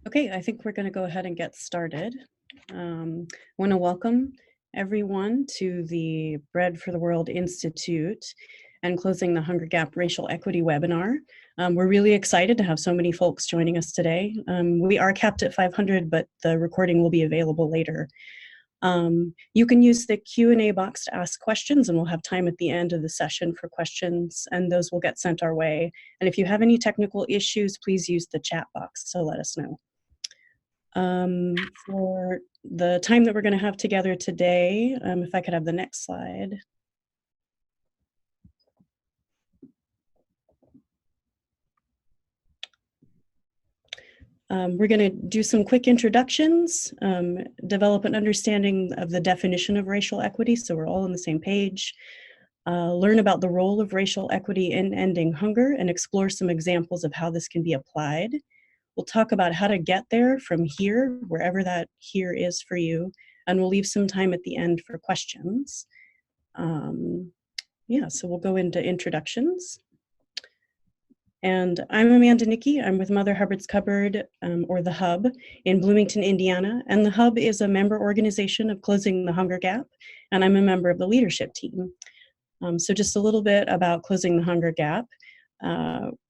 Okay, I think we're going to go ahead and get started. I want to welcome everyone to the Bread for the World Institute and Closing the Hunger Gap Racial Equity webinar. We're really excited to have so many folks joining us today. We are capped at 500, but the recording will be available later. You can use the Q&A box to ask questions, and we'll have time at the end of the session for questions, and those will get sent our way. And if you have any technical issues, please use the chat box to let us know. For the time that we're going to have together today, if I could have the next slide. We're going to do some quick introductions, develop an understanding of the definition of racial equity so we're all on the same page, learn about the role of racial equity in ending hunger, and explore some examples of how this can be applied. We'll talk about how to get there from here, wherever that here is for you, and we'll leave some time at the end for questions. So we'll go into introductions. And I'm Amanda Nickey. I'm with Mother Hubbard's Cupboard, or the Hub, in Bloomington, Indiana. And the Hub is a member organization of Closing the Hunger Gap, and I'm a member of the leadership team. So just a little bit about Closing the Hunger Gap.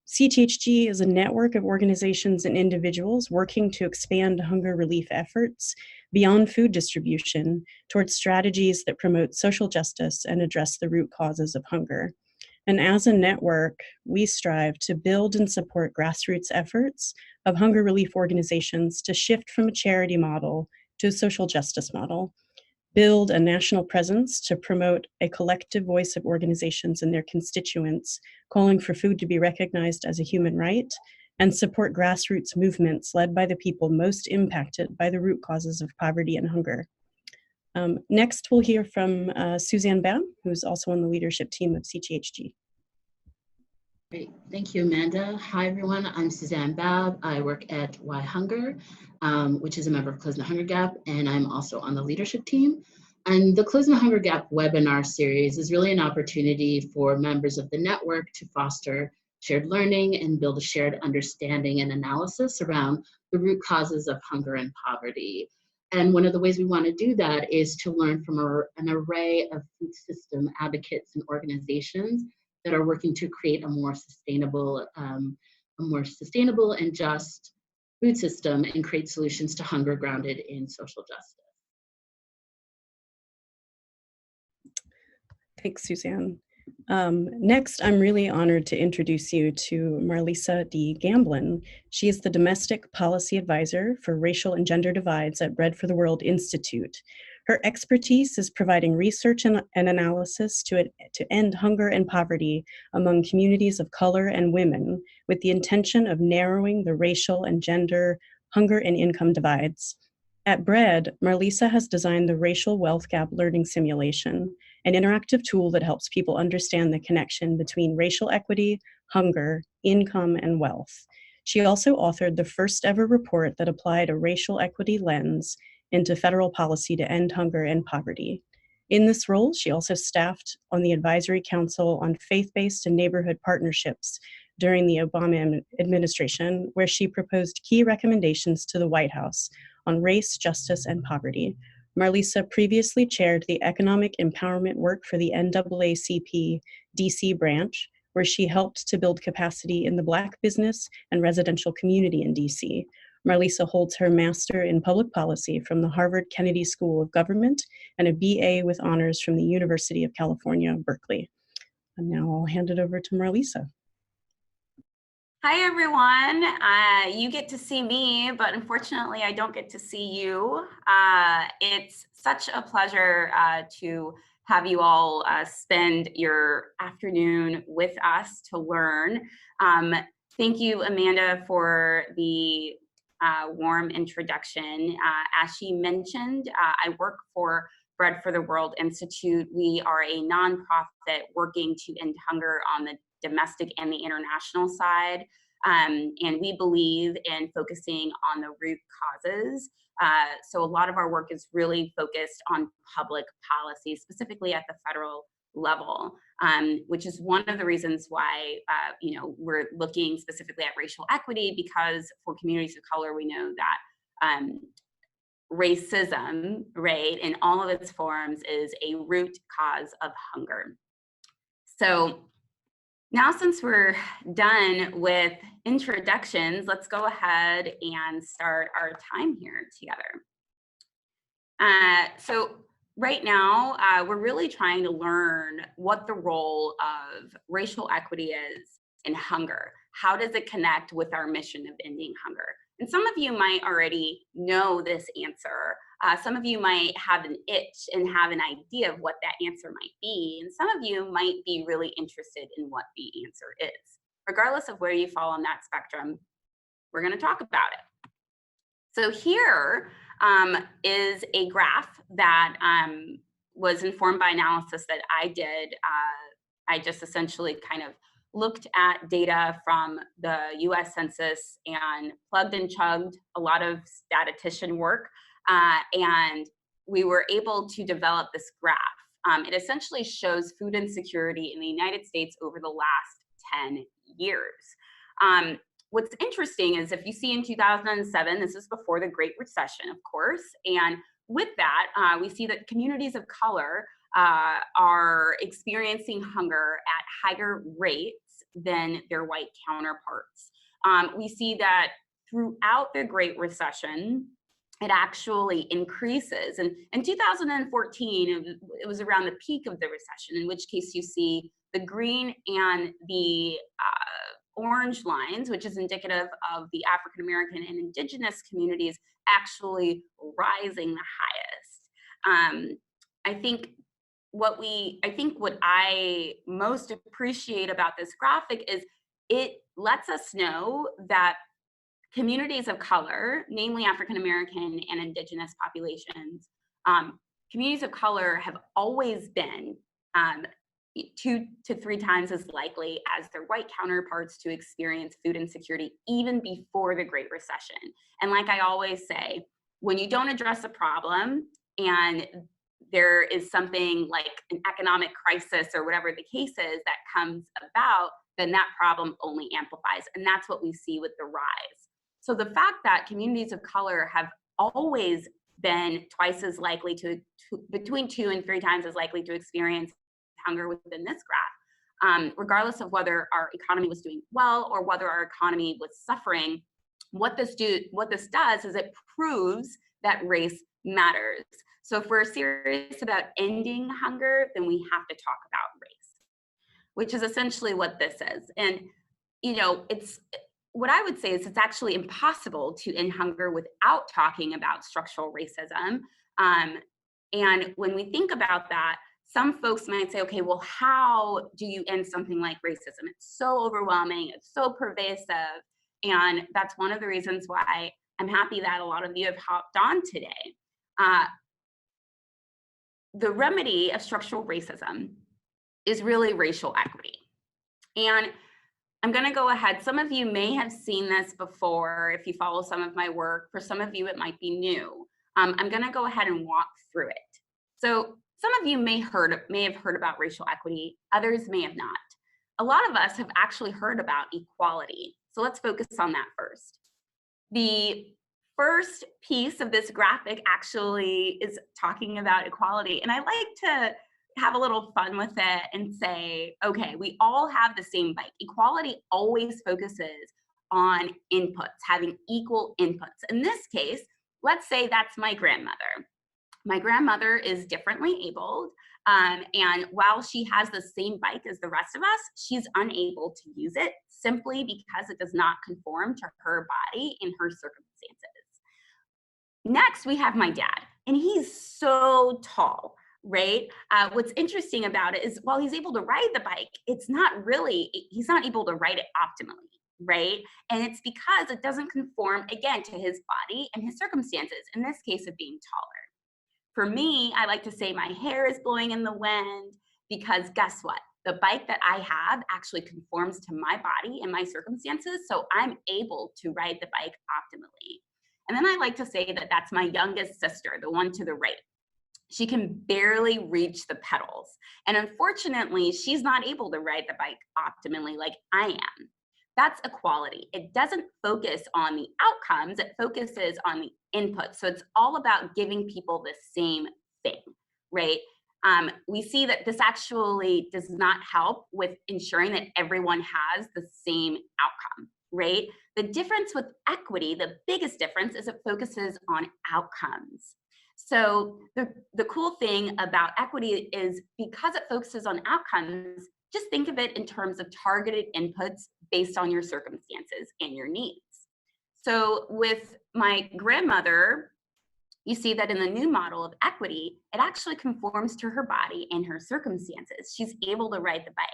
CTHG is a network of organizations and individuals working to expand hunger relief efforts beyond food distribution towards strategies that promote social justice and address the root causes of hunger. And as a network, we strive to build and support grassroots efforts of hunger relief organizations to shift from a charity model to a social justice model, build a national presence to promote a collective voice of organizations and their constituents calling for food to be recognized as a human right, and support grassroots movements led by the people most impacted by the root causes of poverty and hunger. Next, we'll hear from Suzanne Babb, who's also on the leadership team of CTHG. Great, thank you, Amanda. Hi, everyone. I'm Suzanne Babb. I work at Why Hunger, which is a member of Closing the Hunger Gap, and I'm also on the leadership team. And the Closing the Hunger Gap webinar series is really an opportunity for members of the network to foster shared learning and build a shared understanding and analysis around the root causes of hunger and poverty. And one of the ways we want to do that is to learn from an array of food system advocates and organizations that are working to create a more sustainable and just food system and create solutions to hunger grounded in social justice. Thanks, Suzanne. Next, I'm really honored to introduce you to Marlysa D. Gamblin. She is the Domestic Policy Advisor for Racial and Gender Divides at Bread for the World Institute. Her expertise is providing research and analysis to end hunger and poverty among communities of color and women with the intention of narrowing the racial and gender hunger and income divides. At Bread, Marlysa has designed the Racial Wealth Gap Learning Simulation, an interactive tool that helps people understand the connection between racial equity, hunger, income, and wealth. She also authored the first ever report that applied a racial equity lens into federal policy to end hunger and poverty. In this role, she also staffed on the Advisory Council on Faith-Based and Neighborhood Partnerships during the Obama administration, where she proposed key recommendations to the White House on race, justice, and poverty. Marlysa previously chaired the economic empowerment work for the NAACP DC branch, where she helped to build capacity in the Black business and residential community in DC. Marlysa holds her Master in Public Policy from the Harvard Kennedy School of Government and a BA with honors from the University of California, Berkeley. And now I'll hand it over to Marlysa. Hi, everyone. You get to see me, but unfortunately, I don't get to see you. It's such a pleasure to have you all spend your afternoon with us to learn. Thank you, Amanda, for the warm introduction. As she mentioned, I work for Bread for the World Institute. We are a nonprofit working to end hunger on the domestic and the international side. And we believe in focusing on the root causes. So a lot of our work is really focused on public policy, specifically at the federal level, which is one of the reasons why, we're looking specifically at racial equity, because for communities of color, we know that racism, right, in all of its forms is a root cause of hunger. So now, since we're done with introductions, let's go ahead and start our time here together. So right now, we're really trying to learn what the role of racial equity is in hunger. How does it connect with our mission of ending hunger? And some of you might already know this answer. Some of you might have an itch and have an idea of what that answer might be. And some of you might be really interested in what the answer is. Regardless of where you fall on that spectrum, we're going to talk about it. So here is a graph that was informed by analysis that I did. I just essentially kind of looked at data from the US Census and plugged and chugged a lot of statistician work. And we were able to develop this graph. It essentially shows food insecurity in the United States over the last 10 years. What's interesting is if you see in 2007, this is before the Great Recession, of course, and with that, we see that communities of color are experiencing hunger at higher rates than their white counterparts. We see that throughout the Great Recession, it actually increases. And in 2014, it was around the peak of the recession, in which case you see the green and the orange lines, which is indicative of the African American and indigenous communities actually rising the highest. I think what I most appreciate about this graphic is it lets us know that communities of color, namely African American and indigenous populations, communities of color have always been 2 to 3 times as likely as their white counterparts to experience food insecurity even before the Great Recession. And like I always say, when you don't address a problem and there is something like an economic crisis or whatever the case is that comes about, then that problem only amplifies. And that's what we see with the rise. So the fact that communities of color have always been twice as likely between 2 and 3 times as likely to experience hunger within this graph, regardless of whether our economy was doing well or whether our economy was suffering, what this does is it proves that race matters. So if we're serious about ending hunger, then we have to talk about race, which is essentially what this is. And it's what I would say is it's actually impossible to end hunger without talking about structural racism. And when we think about that, some folks might say, okay, well, how do you end something like racism? It's so overwhelming, it's so pervasive. And that's one of the reasons why I'm happy that a lot of you have hopped on today. The remedy of structural racism is really racial equity. And I'm going to go ahead. Some of you may have seen this before if you follow some of my work. For some of you, it might be new. I'm going to go ahead and walk through it. So some of you may have heard about racial equity. Others may have not. A lot of us have actually heard about equality. So let's focus on that first. The first piece of this graphic actually is talking about equality. And I like to have a little fun with it and say, okay, we all have the same bike. Equality always focuses on inputs, having equal inputs. In this case, let's say that's my grandmother. My grandmother is differently abled, and while she has the same bike as the rest of us, she's unable to use it simply because it does not conform to her body and her circumstances. Next, we have my dad, and he's so tall, right? What's interesting about it is while he's able to ride the bike, he's not able to ride it optimally, right? And it's because it doesn't conform, again, to his body and his circumstances, in this case of being taller. For me, I like to say my hair is blowing in the wind because guess what? The bike that I have actually conforms to my body and my circumstances, so I'm able to ride the bike optimally. And then I like to say that that's my youngest sister, the one to the right. She can barely reach the pedals. And unfortunately, she's not able to ride the bike optimally like I am. That's equality. It doesn't focus on the outcomes, it focuses on the input. So it's all about giving people the same thing, right? We see that this actually does not help with ensuring that everyone has the same outcome, right? The difference with equity, the biggest difference, is it focuses on outcomes. So the cool thing about equity is because it focuses on outcomes, just think of it in terms of targeted inputs based on your circumstances and your needs. So with my grandmother, you see that in the new model of equity, it actually conforms to her body and her circumstances. She's able to ride the bike.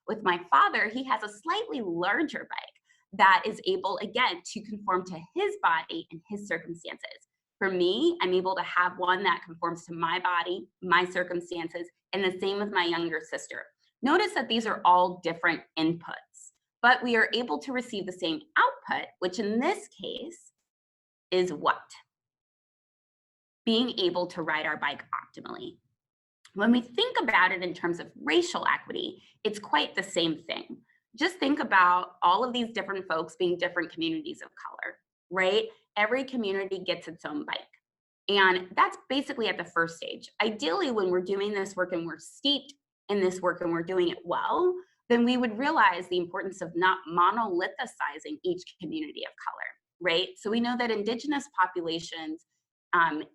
With my father, he has a slightly larger bike that is able, again, to conform to his body and his circumstances. For me, I'm able to have one that conforms to my body, my circumstances, and the same with my younger sister. Notice that these are all different inputs, but we are able to receive the same output, which in this case is what? Being able to ride our bike optimally. When we think about it in terms of racial equity, it's quite the same thing. Just think about all of these different folks being different communities of color, right? Every community gets its own bike. And that's basically at the first stage. Ideally, when we're doing this work and we're steeped in this work and we're doing it well, then we would realize the importance of not monolithicizing each community of color, right? So we know that indigenous populations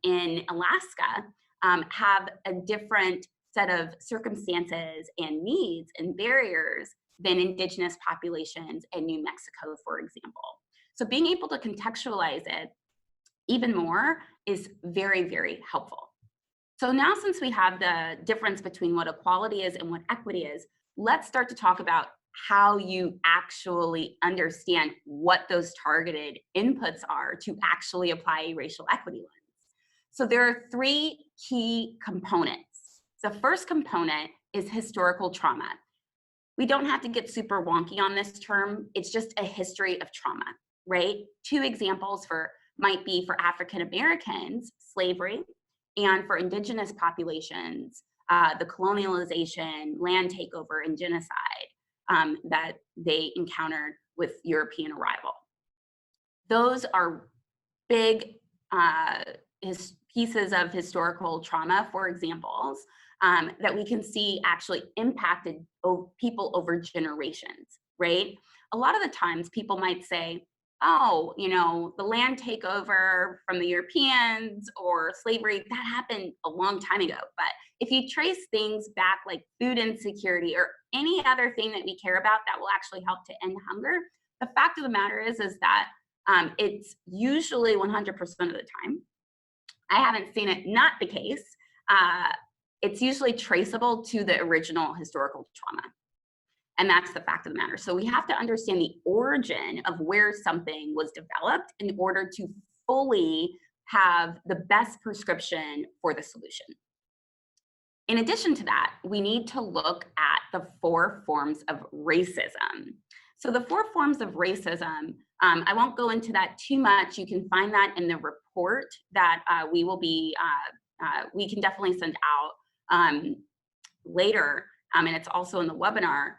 in Alaska have a different set of circumstances and needs and barriers than indigenous populations in New Mexico, for example. So being able to contextualize it even more is very, very helpful. So now, since we have the difference between what equality is and what equity is, let's start to talk about how you actually understand what those targeted inputs are to actually apply a racial equity lens. So there are three key components. The first component is historical trauma. We don't have to get super wonky on this term. It's just a history of trauma, right? Two examples might be for African Americans, slavery, and for indigenous populations, the colonialization, land takeover, and genocide that they encountered with European arrival. Those are big pieces of historical trauma, for examples, that we can see actually impacted people over generations, right? A lot of the times people might say, oh, you know, the land takeover from the Europeans or slavery, that happened a long time ago. But if you trace things back like food insecurity or any other thing that we care about that will actually help to end hunger, the fact of the matter is that it's usually 100% of the time. I haven't seen it not the case. It's usually traceable to the original historical trauma. And that's the fact of the matter. So we have to understand the origin of where something was developed in order to fully have the best prescription for the solution. In addition to that, we need to look at the 4 forms of racism. So the 4 forms of racism, I won't go into that too much. You can find that in the report that we can definitely send out later, and it's also in the webinar.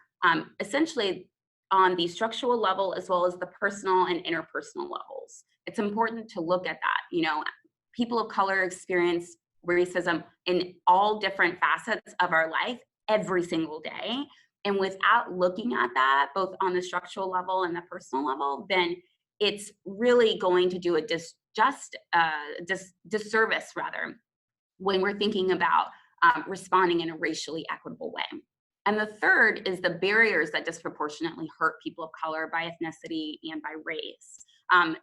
Essentially on the structural level as well as the personal and interpersonal levels. It's important to look at that. You know, people of color experience racism in all different facets of our life every single day. And without looking at that, both on the structural level and the personal level, then it's really going to do a disservice rather when we're thinking about responding in a racially equitable way. And the third is the barriers that disproportionately hurt people of color by ethnicity and by race.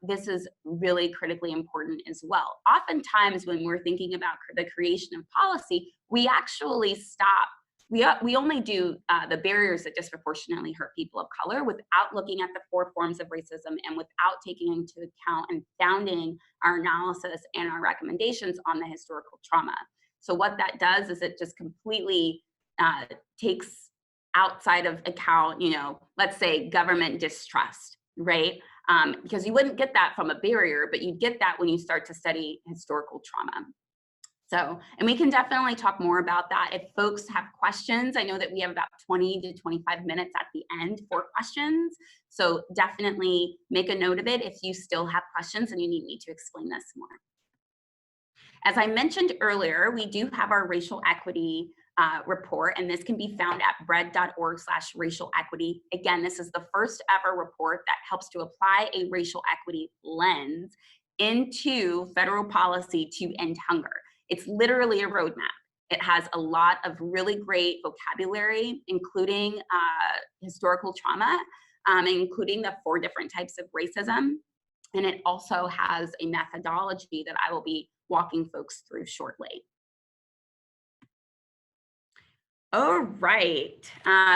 This is really critically important as well. Oftentimes when we're thinking about the creation of policy, we actually stop. We only do the barriers that disproportionately hurt people of color without looking at the 4 forms of racism and without taking into account and founding our analysis and our recommendations on the historical trauma. So what that does is it just completely takes outside of account, you know, let's say government distrust, right? Because you wouldn't get that from a barrier, but you'd get that when you start to study historical trauma. So, and we can definitely talk more about that. If folks have questions, I know that we have about 20 to 25 minutes at the end for questions. So definitely make a note of it if you still have questions and you need me to explain this more. As I mentioned earlier, we do have our racial equity report, and this can be found at bread.org/racial equity. Again, this is the first ever report that helps to apply a racial equity lens into federal policy to end hunger. It's literally a roadmap. It has a lot of really great vocabulary, including historical trauma, including the 4 different types of racism. And it also has a methodology that I will be walking folks through shortly. All right,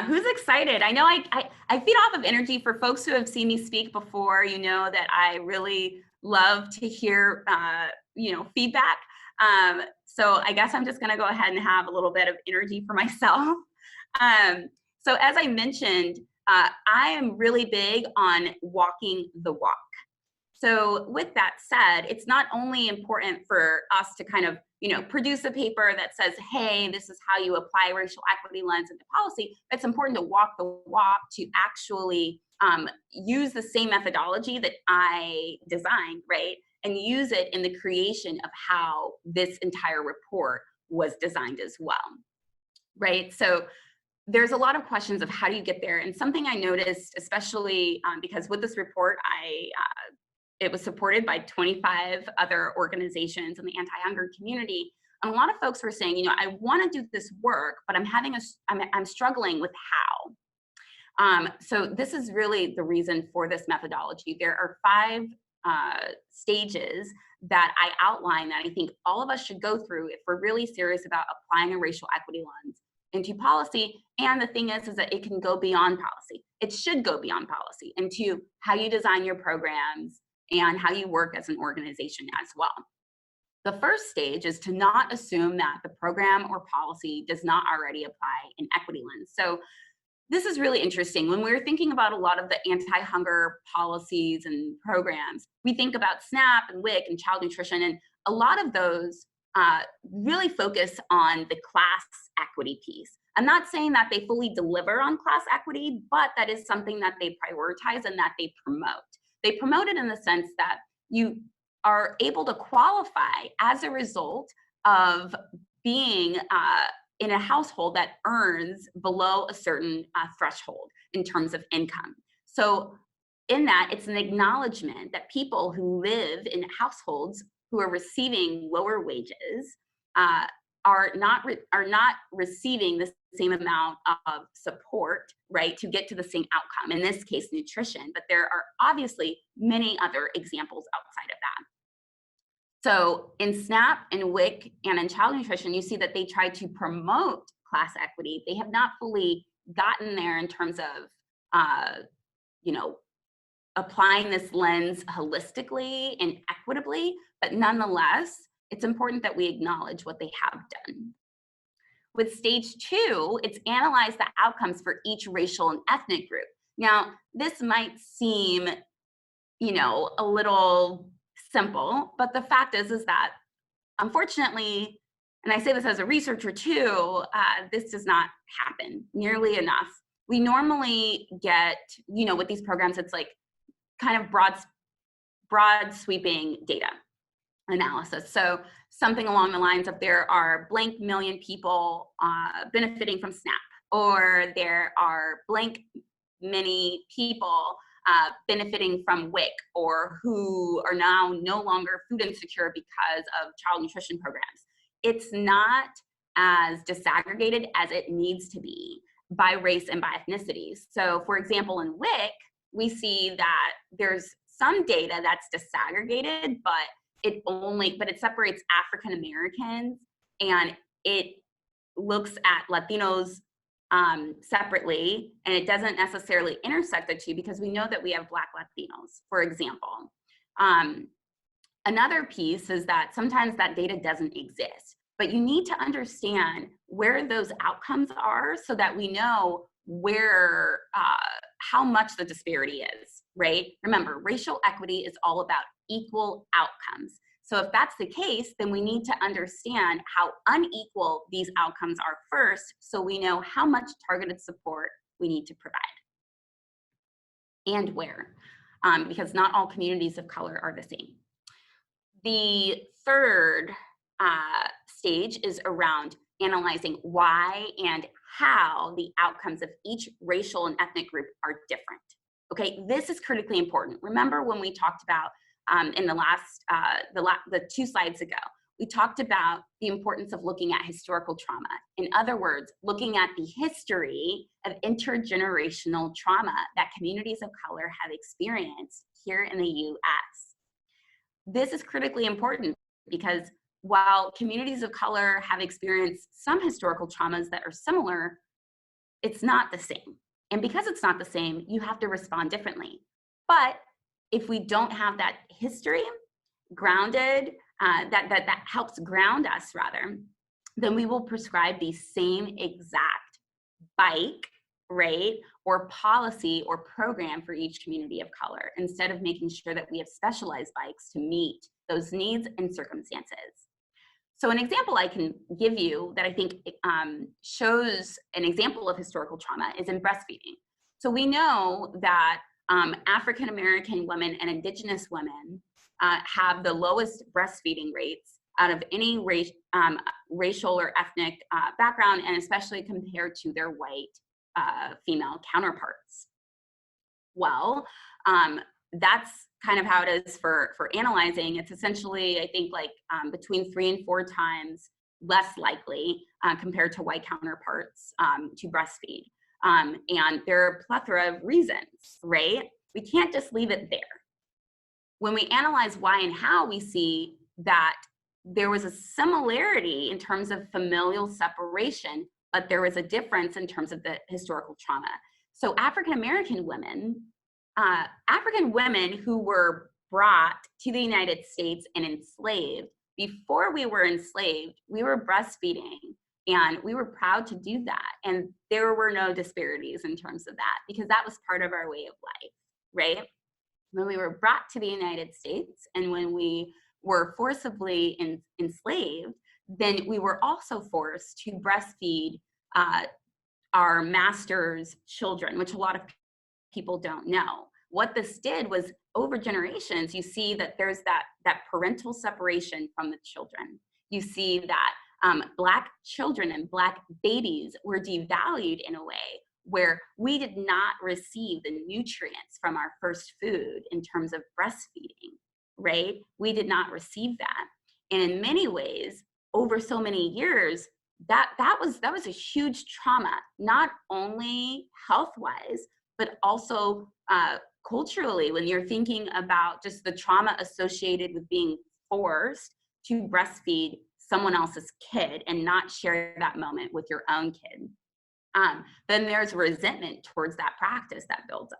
who's excited? I know I feed off of energy. For folks who have seen me speak before, you know that I really love to hear feedback. So I guess I'm just gonna go ahead and have a little bit of energy for myself. So as I mentioned, I am really big on walking the walk. So with that said, it's not only important for us to kind of, produce a paper that says, hey, this is how you apply racial equity lens into policy. It's important to walk the walk to actually use the same methodology that I designed, right? And use it in the creation of how this entire report was designed as well, right? So there's a lot of questions of how do you get there? And something I noticed, especially because with this report, it was supported by 25 other organizations in the anti-hunger community. And a lot of folks were saying, I want to do this work, but I'm struggling with how. So this is really the reason for this methodology. There are 5 stages that I outline that I think all of us should go through if we're really serious about applying a racial equity lens into policy. And the thing is that it can go beyond policy. It should go beyond policy into how you design your programs and how you work as an organization as well. The first stage is to not assume that the program or policy does not already apply an equity lens. So this is really interesting. When we're thinking about a lot of the anti-hunger policies and programs, we think about SNAP and WIC and child nutrition, and a lot of those really focus on the class equity piece. I'm not saying that they fully deliver on class equity, but that is something that they prioritize and that they promote. They promote it in the sense that you are able to qualify as a result of being in a household that earns below a certain threshold in terms of income. So in that, it's an acknowledgement that people who live in households who are receiving lower wages are not receiving the same amount of support, right, to get to the same outcome, in this case, nutrition, but there are obviously many other examples outside of that. So in SNAP and WIC and in child nutrition, you see that they try to promote class equity. They have not fully gotten there in terms of, applying this lens holistically and equitably, but nonetheless, it's important that we acknowledge what they have done. With stage 2, it's analyze the outcomes for each racial and ethnic group. Now, this might seem, a little simple, but the fact is that unfortunately, and I say this as a researcher too, this does not happen nearly enough. We normally get, with these programs, it's like kind of broad sweeping data analysis. So something along the lines of there are blank million people benefiting from SNAP, or there are blank many people benefiting from WIC, or who are now no longer food insecure because of child nutrition programs. It's not as disaggregated as it needs to be by race and by ethnicity. So for example, in WIC, we see that there's some data that's disaggregated, but it separates African Americans and it looks at Latinos separately, and it doesn't necessarily intersect the two because we know that we have Black Latinos, for example. Another piece is that sometimes that data doesn't exist, but you need to understand where those outcomes are so that we know where, how much the disparity is, right? Remember, racial equity is all about equal outcomes. So if that's the case, then we need to understand how unequal these outcomes are first, so we know how much targeted support we need to provide and where, because not all communities of color are the same. The third stage is around analyzing why and how the outcomes of each racial and ethnic group are different. Okay, this is critically important. Remember when we talked about in the last, the 2 slides ago, we talked about the importance of looking at historical trauma. In other words, looking at the history of intergenerational trauma that communities of color have experienced here in the US. This is critically important because while communities of color have experienced some historical traumas that are similar, it's not the same. And because it's not the same, you have to respond differently. But if we don't have that history grounded, that helps ground us rather, then we will prescribe the same exact bike, right, or policy or program for each community of color, instead of making sure that we have specialized bikes to meet those needs and circumstances. So an example I can give you that I think shows an example of historical trauma is in breastfeeding. So we know that African-American women and Indigenous women have the lowest breastfeeding rates out of any racial or ethnic background, and especially compared to their white female counterparts. Well, that's kind of how it is for analyzing. It's essentially, I think, like between 3 and 4 times less likely compared to white counterparts to breastfeed. And there are a plethora of reasons, right? We can't just leave it there. When we analyze why and how, we see that there was a similarity in terms of familial separation, but there was a difference in terms of the historical trauma. So African-American women, who were brought to the United States and enslaved, before we were enslaved, we were breastfeeding, and we were proud to do that. And there were no disparities in terms of that, because that was part of our way of life, right? When we were brought to the United States and when we were forcibly enslaved, then we were also forced to breastfeed our master's children, which a lot of people don't know. What this did was, over generations, you see that there's that parental separation from the children. You see that Black children and Black babies were devalued in a way where we did not receive the nutrients from our first food in terms of breastfeeding, right? We did not receive that. And in many ways, over so many years, that was a huge trauma, not only health-wise, but also culturally, when you're thinking about just the trauma associated with being forced to breastfeed someone else's kid and not share that moment with your own kid. Then there's resentment towards that practice that builds up.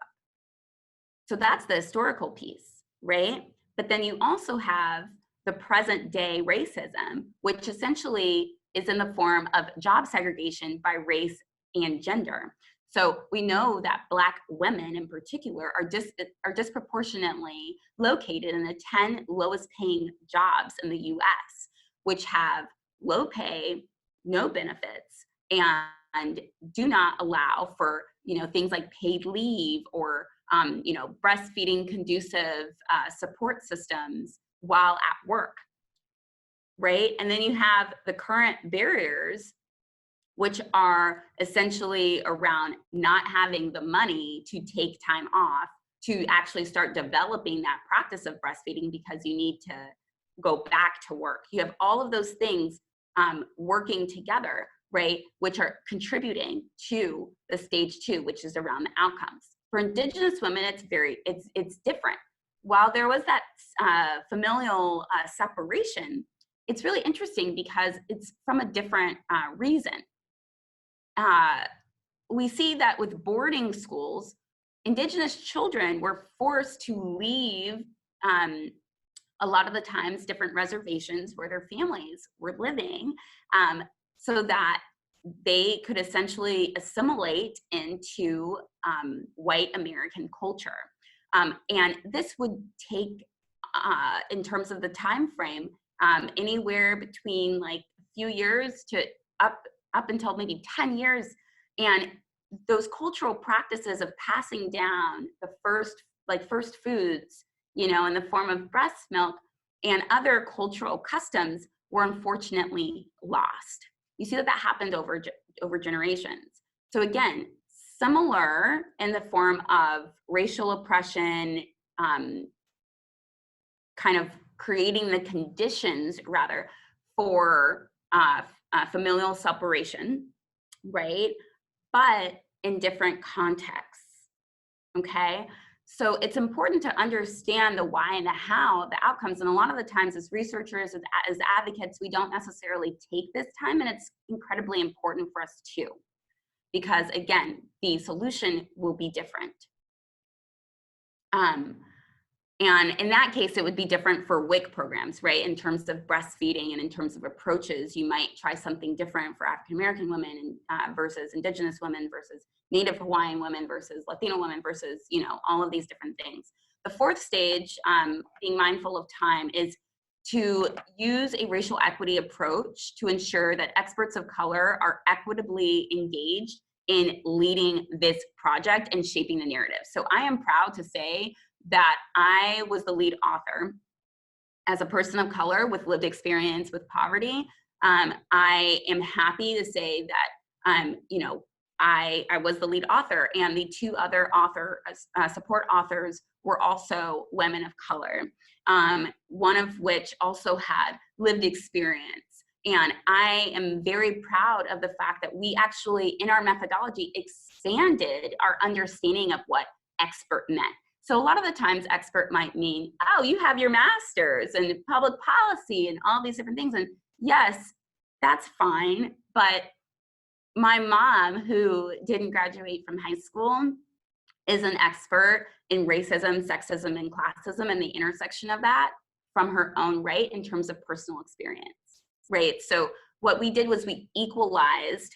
So that's the historical piece, right? But then you also have the present day racism, which essentially is in the form of job segregation by race and gender. So we know that Black women in particular are disproportionately located in the 10 lowest paying jobs in the US, which have low pay, no benefits, and do not allow for things like paid leave or breastfeeding conducive support systems while at work, right? And then you have the current barriers, which are essentially around not having the money to take time off to actually start developing that practice of breastfeeding because you need to go back to work. You have all of those things working together, right, which are contributing to the stage 2, which is around the outcomes. For Indigenous women, it's different. While there was that familial separation, it's really interesting because it's from a different reason. We see that with boarding schools, Indigenous children were forced to leave a lot of the times different reservations where their families were living so that they could essentially assimilate into white American culture. And this would take in terms of the time frame, anywhere between like a few years to up until maybe 10 years. And those cultural practices of passing down the first foods, you know, in the form of breast milk and other cultural customs were unfortunately lost. You see that happed over generations. So again, similar in the form of racial oppression, kind of creating the conditions rather for familial separation, right? But in different contexts, okay? So it's important to understand the why and the how, the outcomes. And a lot of the times as researchers, as advocates, we don't necessarily take this time, and it's incredibly important for us too. Because again, the solution will be different. And in that case, it would be different for WIC programs, right? In terms of breastfeeding and in terms of approaches, you might try something different for African-American women versus Indigenous women versus Native Hawaiian women versus Latino women versus, you know, all of these different things. The fourth stage, being mindful of time, is to use a racial equity approach to ensure that experts of color are equitably engaged in leading this project and shaping the narrative. So I am proud to say that I was the lead author as a person of color with lived experience with poverty. I am happy to say that, you know, I was the lead author, and the two other support authors were also women of color, one of which also had lived experience. And I am very proud of the fact that we actually, in our methodology, expanded our understanding of what expert meant. So a lot of the times expert might mean, oh, you have your master's in public policy and all these different things. And yes, that's fine. But my mom, who didn't graduate from high school, is an expert in racism, sexism, and classism and the intersection of that from her own right in terms of personal experience, right? So what we did was we equalized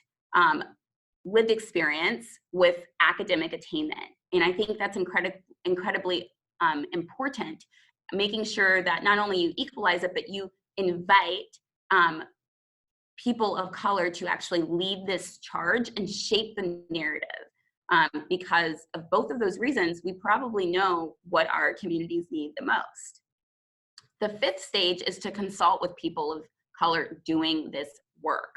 lived experience with academic attainment. And I think that's incredibly important, making sure that not only you equalize it, but you invite people of color to actually lead this charge and shape the narrative. Because of both of those reasons, we probably know what our communities need the most. The fifth stage is to consult with people of color doing this work.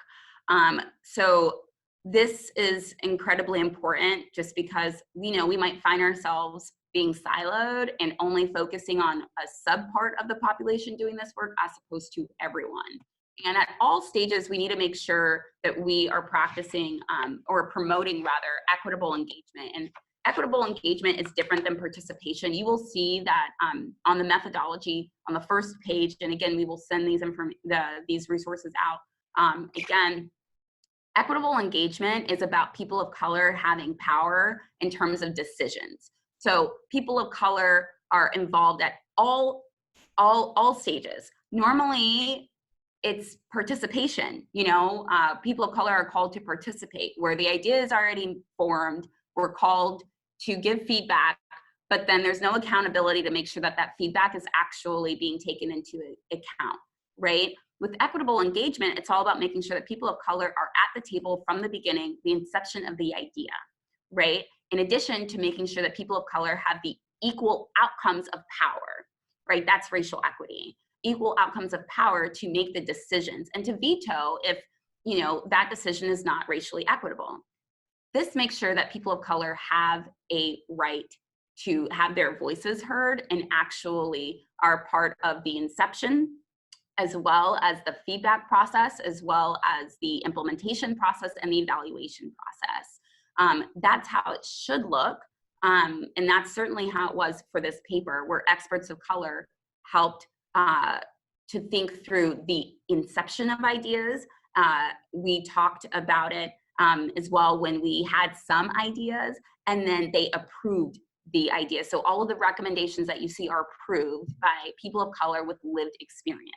So this is incredibly important just because, you know, we might find ourselves being siloed and only focusing on a subpart of the population doing this work as opposed to everyone. And at all stages, we need to make sure that we are practicing or promoting rather equitable engagement. And equitable engagement is different than participation. You will see that on the methodology on the first page, and again, we will send these resources out. Again, equitable engagement is about people of color having power in terms of decisions. So people of color are involved at all stages. Normally, it's participation, you know, people of color are called to participate where the idea is already formed. We're called to give feedback, but then there's no accountability to make sure that that feedback is actually being taken into account, right? With equitable engagement, it's all about making sure that people of color are at the table from the beginning, the inception of the idea, right? In addition to making sure that people of color have the equal outcomes of power, right? That's racial equity. Equal outcomes of power to make the decisions and to veto if, you know, that decision is not racially equitable. This makes sure that people of color have a right to have their voices heard and actually are part of the inception, as well as the feedback process, as well as the implementation process and the evaluation process. That's how it should look. And that's certainly how it was for this paper, where experts of color helped to think through the inception of ideas. We talked about it as well when we had some ideas, and then they approved the idea. So all of the recommendations that you see are approved by people of color with lived experience.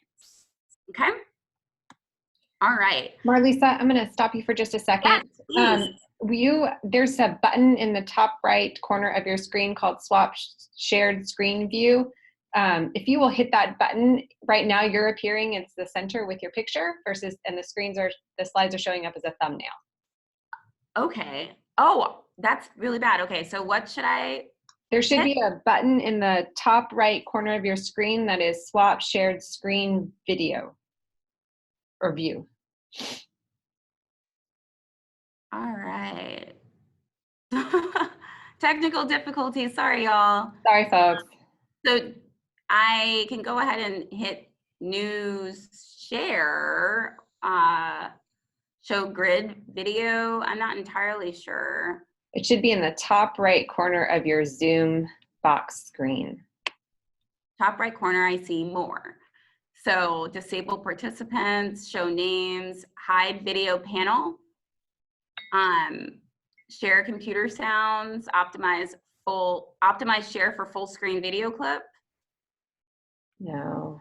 Okay? All right. Marlysa, I'm going to stop you for just a second. Yes, there's a button in the top right corner of your screen called Swap Shared Screen View. If you will hit that button, right now you're appearing as the center with your picture versus, and the slides are showing up as a thumbnail. Okay. Oh, that's really bad. Okay, so what should I? There should be a button in the top right corner of your screen that is swap shared screen video or view. All right. Technical difficulties. Sorry, y'all. Sorry, folks. So I can go ahead and hit news share, show grid video. I'm not entirely sure. It should be in the top right corner of your Zoom box screen. Top right corner, I see more. So disable participants, show names, hide video panel, share computer sounds, optimize share for full screen video clip. No.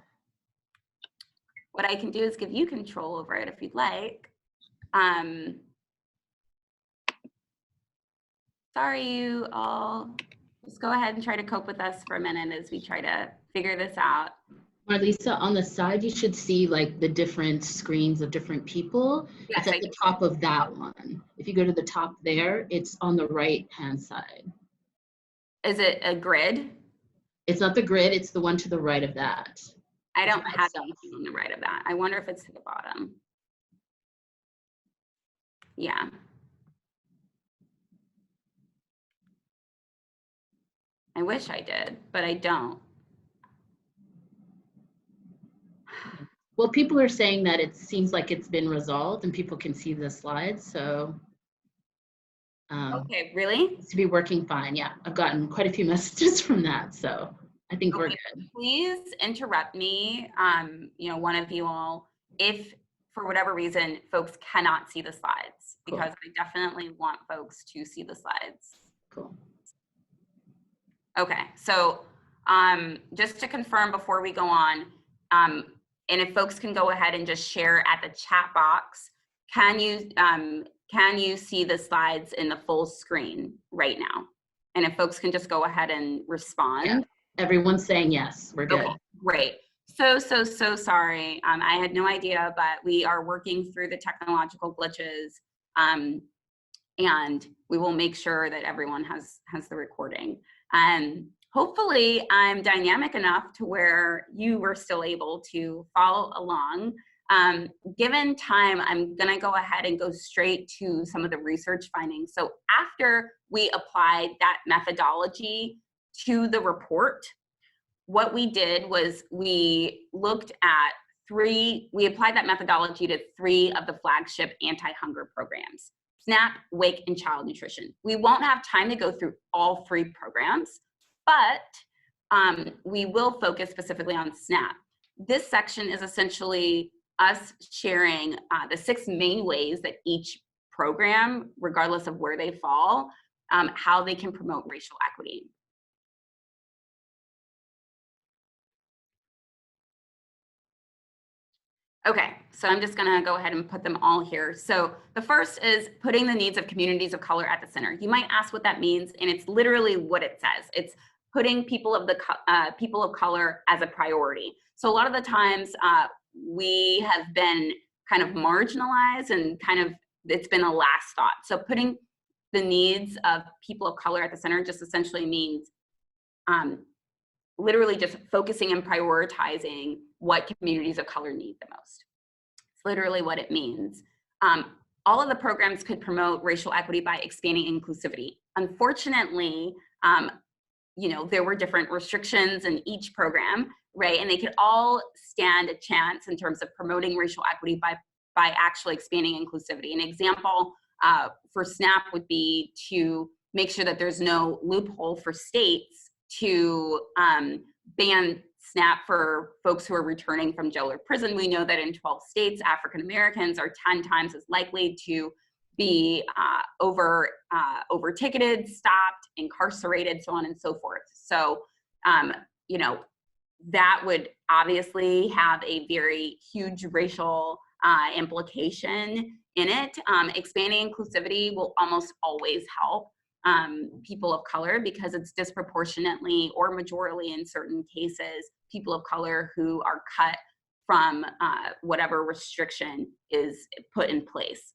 What I can do is give you control over it if you'd like. Sorry, you all. Just go ahead and try to cope with us for a minute as we try to figure this out. Marlysa, on the side, you should see like the different screens of different people. Yes, it's at the top of that one. If you go to the top there, it's on the right-hand side. Is it a grid? It's not the grid, it's the one to the right of that. I don't have anything on the right of that. I wonder if it's to the bottom. Yeah. I wish I did, but I don't. Well, people are saying that it seems like it's been resolved and people can see the slides, so. Okay, really? It's to be working fine, yeah. I've gotten quite a few messages from that, so I think we're good. Please interrupt me, one of you all, if for whatever reason, folks cannot see the slides, because I definitely want folks to see the slides. Cool. Okay, so just to confirm before we go on, and if folks can go ahead and just share at the chat box, can you see the slides in the full screen right now? And if folks can just go ahead and respond. Yeah. Everyone's saying yes, we're good. Okay, great. So sorry. I had no idea, but we are working through the technological glitches, and we will make sure that everyone has the recording. And hopefully I'm dynamic enough to where you were still able to follow along. Given time, I'm gonna go ahead and go straight to some of the research findings. So after we applied that methodology to the report, what we did was we looked at we applied that methodology to 3 of the flagship anti-hunger programs: SNAP, WAKE, and Child Nutrition. We won't have time to go through all 3 programs, but we will focus specifically on SNAP. This section is essentially us sharing the 6 main ways that each program, regardless of where they fall, how they can promote racial equity. Okay, so I'm just gonna go ahead and put them all here. So the first is putting the needs of communities of color at the center. You might ask what that means, and it's literally what it says. It's putting people of color as a priority. So a lot of the times we have been kind of marginalized and it's been a last thought. So putting the needs of people of color at the center just essentially means literally just focusing and prioritizing what communities of color need the most. It's literally what it means. All of the programs could promote racial equity by expanding inclusivity. Unfortunately, there were different restrictions in each program, right? And they could all stand a chance in terms of promoting racial equity by actually expanding inclusivity. An example for SNAP would be to make sure that there's no loophole for states to ban SNAP for folks who are returning from jail or prison. We know that in 12 states, African Americans are 10 times as likely to be over-ticketed, stopped, incarcerated, so on and so forth. So, that would obviously have a very huge racial implication in it. Expanding inclusivity will almost always help. people of color, because it's disproportionately or majorly in certain cases people of color who are cut from whatever restriction is put in place.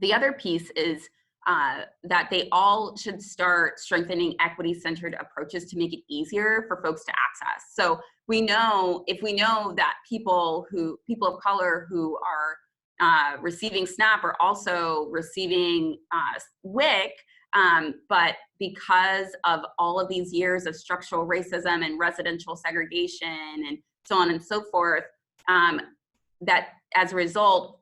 The other piece is that they all should start strengthening equity-centered approaches to make it easier for folks to access. So we know, if we know that people of color who are receiving SNAP are also receiving WIC, but because of all of these years of structural racism and residential segregation and so on and so forth, that as a result,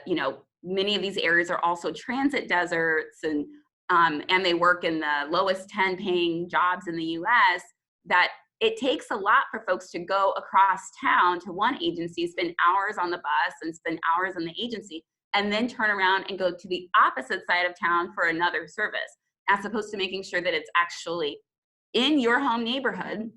you know, many of these areas are also transit deserts, and they work in the lowest 10 paying jobs in the US, that it takes a lot for folks to go across town to one agency, spend hours on the bus and spend hours in the agency, and then turn around and go to the opposite side of town for another service, as opposed to making sure that it's actually in your home neighborhood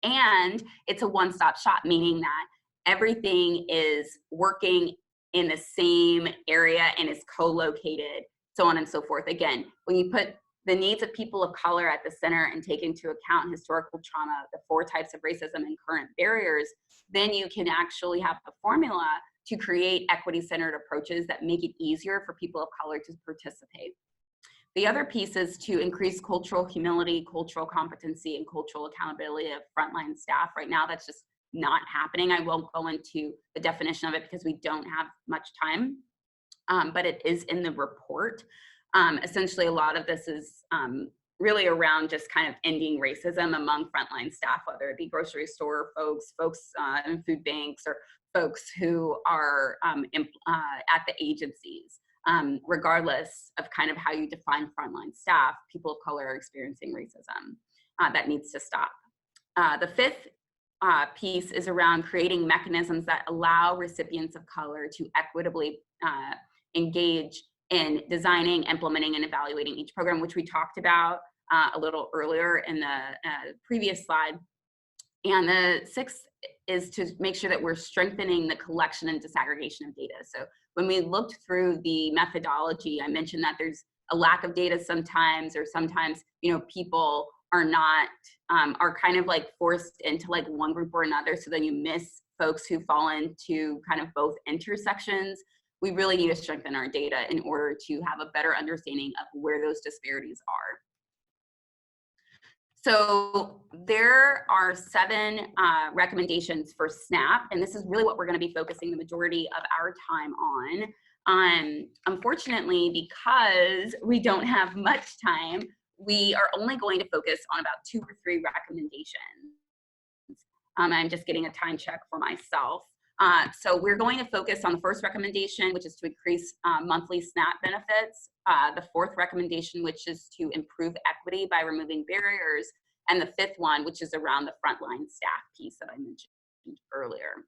and it's a one-stop shop, meaning that everything is working in the same area and is co-located, so on and so forth. Again, when you put the needs of people of color at the center and take into account historical trauma, the 4 types of racism and current barriers, then you can actually have a formula to create equity-centered approaches that make it easier for people of color to participate. The other piece is to increase cultural humility, cultural competency, and cultural accountability of frontline staff. Right now, that's just not happening. I won't go into the definition of it because we don't have much time, but it is in the report. Essentially, a lot of this is really around just kind of ending racism among frontline staff, whether it be grocery store folks in food banks, or folks who are at the agencies. Regardless of kind of how you define frontline staff, people of color are experiencing racism. That needs to stop. The 5th piece is around creating mechanisms that allow recipients of color to equitably engage in designing, implementing, and evaluating each program, which we talked about a little earlier in the previous slide. And the 6th is to make sure that we're strengthening the collection and disaggregation of data. So when we looked through the methodology, I mentioned that there's a lack of data sometimes, or sometimes, you know, people are not, are kind of like forced into like one group or another. So then you miss folks who fall into kind of both intersections. We really need to strengthen our data in order to have a better understanding of where those disparities are. So there are 7 recommendations for SNAP, and this is really what we're going to be focusing the majority of our time on. Unfortunately, because we don't have much time, we are only going to focus on about 2 or 3 recommendations. I'm just getting a time check for myself. So we're going to focus on the 1st recommendation, which is to increase monthly SNAP benefits. The 4th recommendation, which is to improve equity by removing barriers. And the 5th one, which is around the frontline staff piece that I mentioned earlier.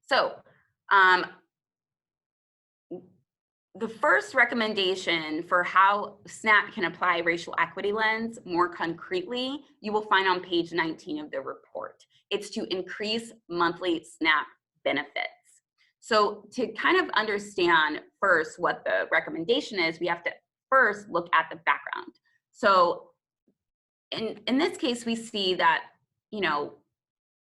So the 1st recommendation for how SNAP can apply racial equity lens more concretely, you will find on page 19 of the report. It's to increase monthly SNAP benefits. So to kind of understand first what the recommendation is, we have to first look at the background. So in this case, we see that, you know,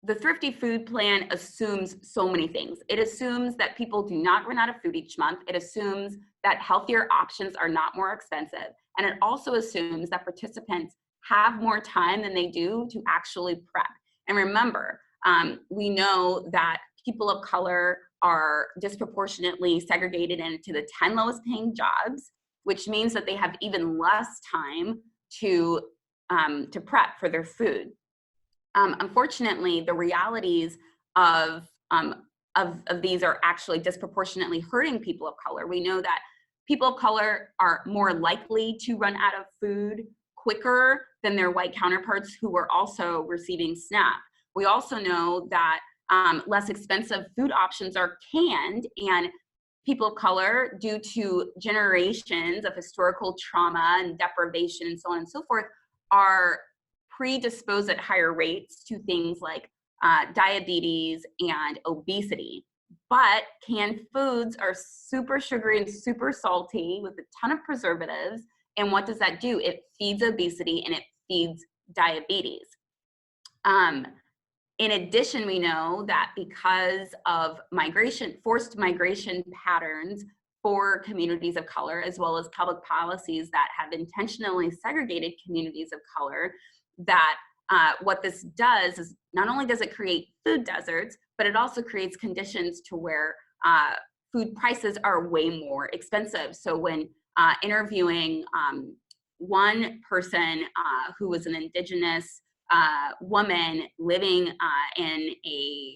the Thrifty Food Plan assumes so many things. It assumes that people do not run out of food each month. It assumes that healthier options are not more expensive. And it also assumes that participants have more time than they do to actually prep. And remember, we know that people of color are disproportionately segregated into the 10 lowest paying jobs, which means that they have even less time to prep for their food. Unfortunately, the realities of these are actually disproportionately hurting people of color. We know that people of color are more likely to run out of food quicker than their white counterparts who are also receiving SNAP. We also know that less expensive food options are canned, and people of color, due to generations of historical trauma and deprivation and so on and so forth, are predisposed at higher rates to things like diabetes and obesity. But canned foods are super sugary and super salty with a ton of preservatives, And what does that do? It feeds obesity and it feeds diabetes. In addition, we know that because of forced migration patterns for communities of color, as well as public policies that have intentionally segregated communities of color, that what this does is not only does it create food deserts, but it also creates conditions to where food prices are way more expensive. So when interviewing one person who was an indigenous woman living in a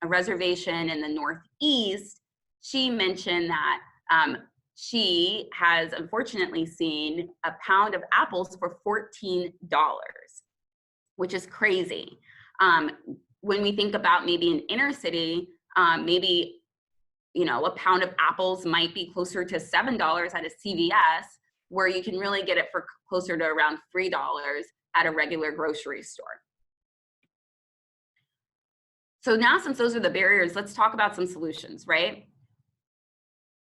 reservation in the Northeast, she mentioned that she has unfortunately seen a pound of apples for $14, which is crazy. When we think about maybe an inner city, maybe, you know, a pound of apples might be closer to $7 at a CVS, where you can really get it for closer to around $3 at a regular grocery store. So now, since those are the barriers, let's talk about some solutions, right?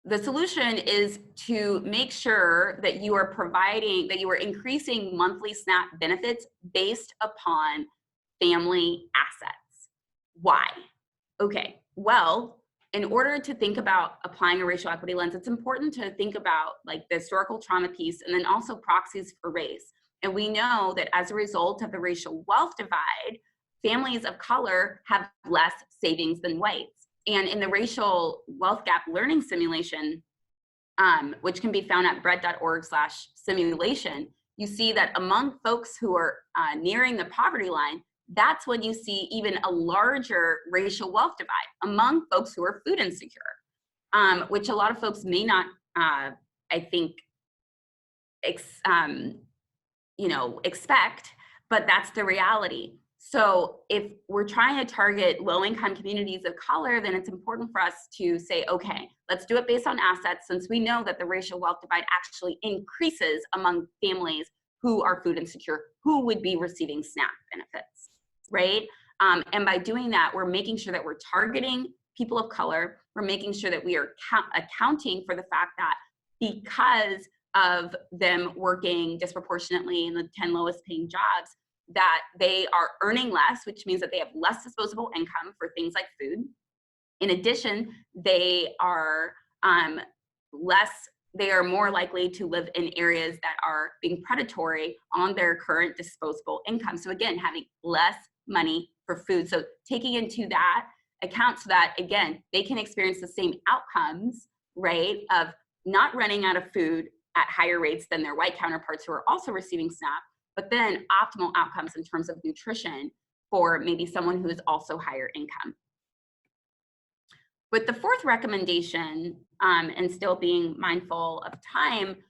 The solution is to make sure that you are increasing monthly SNAP benefits based upon family assets. Why? Okay, well, in order to think about applying a racial equity lens, it's important to think about like the historical trauma piece and then also proxies for race. And we know that as a result of the racial wealth divide, families of color have less savings than whites. And in the racial wealth gap learning simulation, which can be found at bread.org/simulation, you see that among folks who are nearing the poverty line, that's when you see even a larger racial wealth divide among folks who are food insecure, which a lot of folks may not, I think, expect, but that's the reality. So if we're trying to target low-income communities of color, then it's important for us to say, okay, let's do it based on assets, since we know that the racial wealth divide actually increases among families who are food insecure, who would be receiving SNAP benefits, right? And by doing that, we're making sure that we're targeting people of color. We're making sure that we are accounting for the fact that because of them working disproportionately in the 10 lowest paying jobs, that they are earning less, which means that they have less disposable income for things like food. In addition, they are more likely to live in areas that are being predatory on their current disposable income. So again, having less money for food. So taking into that account so that, again, they can experience the same outcomes, right, of not running out of food at higher rates than their white counterparts who are also receiving SNAP, but then optimal outcomes in terms of nutrition for maybe someone who is also higher income. With the fourth recommendation, and still being mindful of time,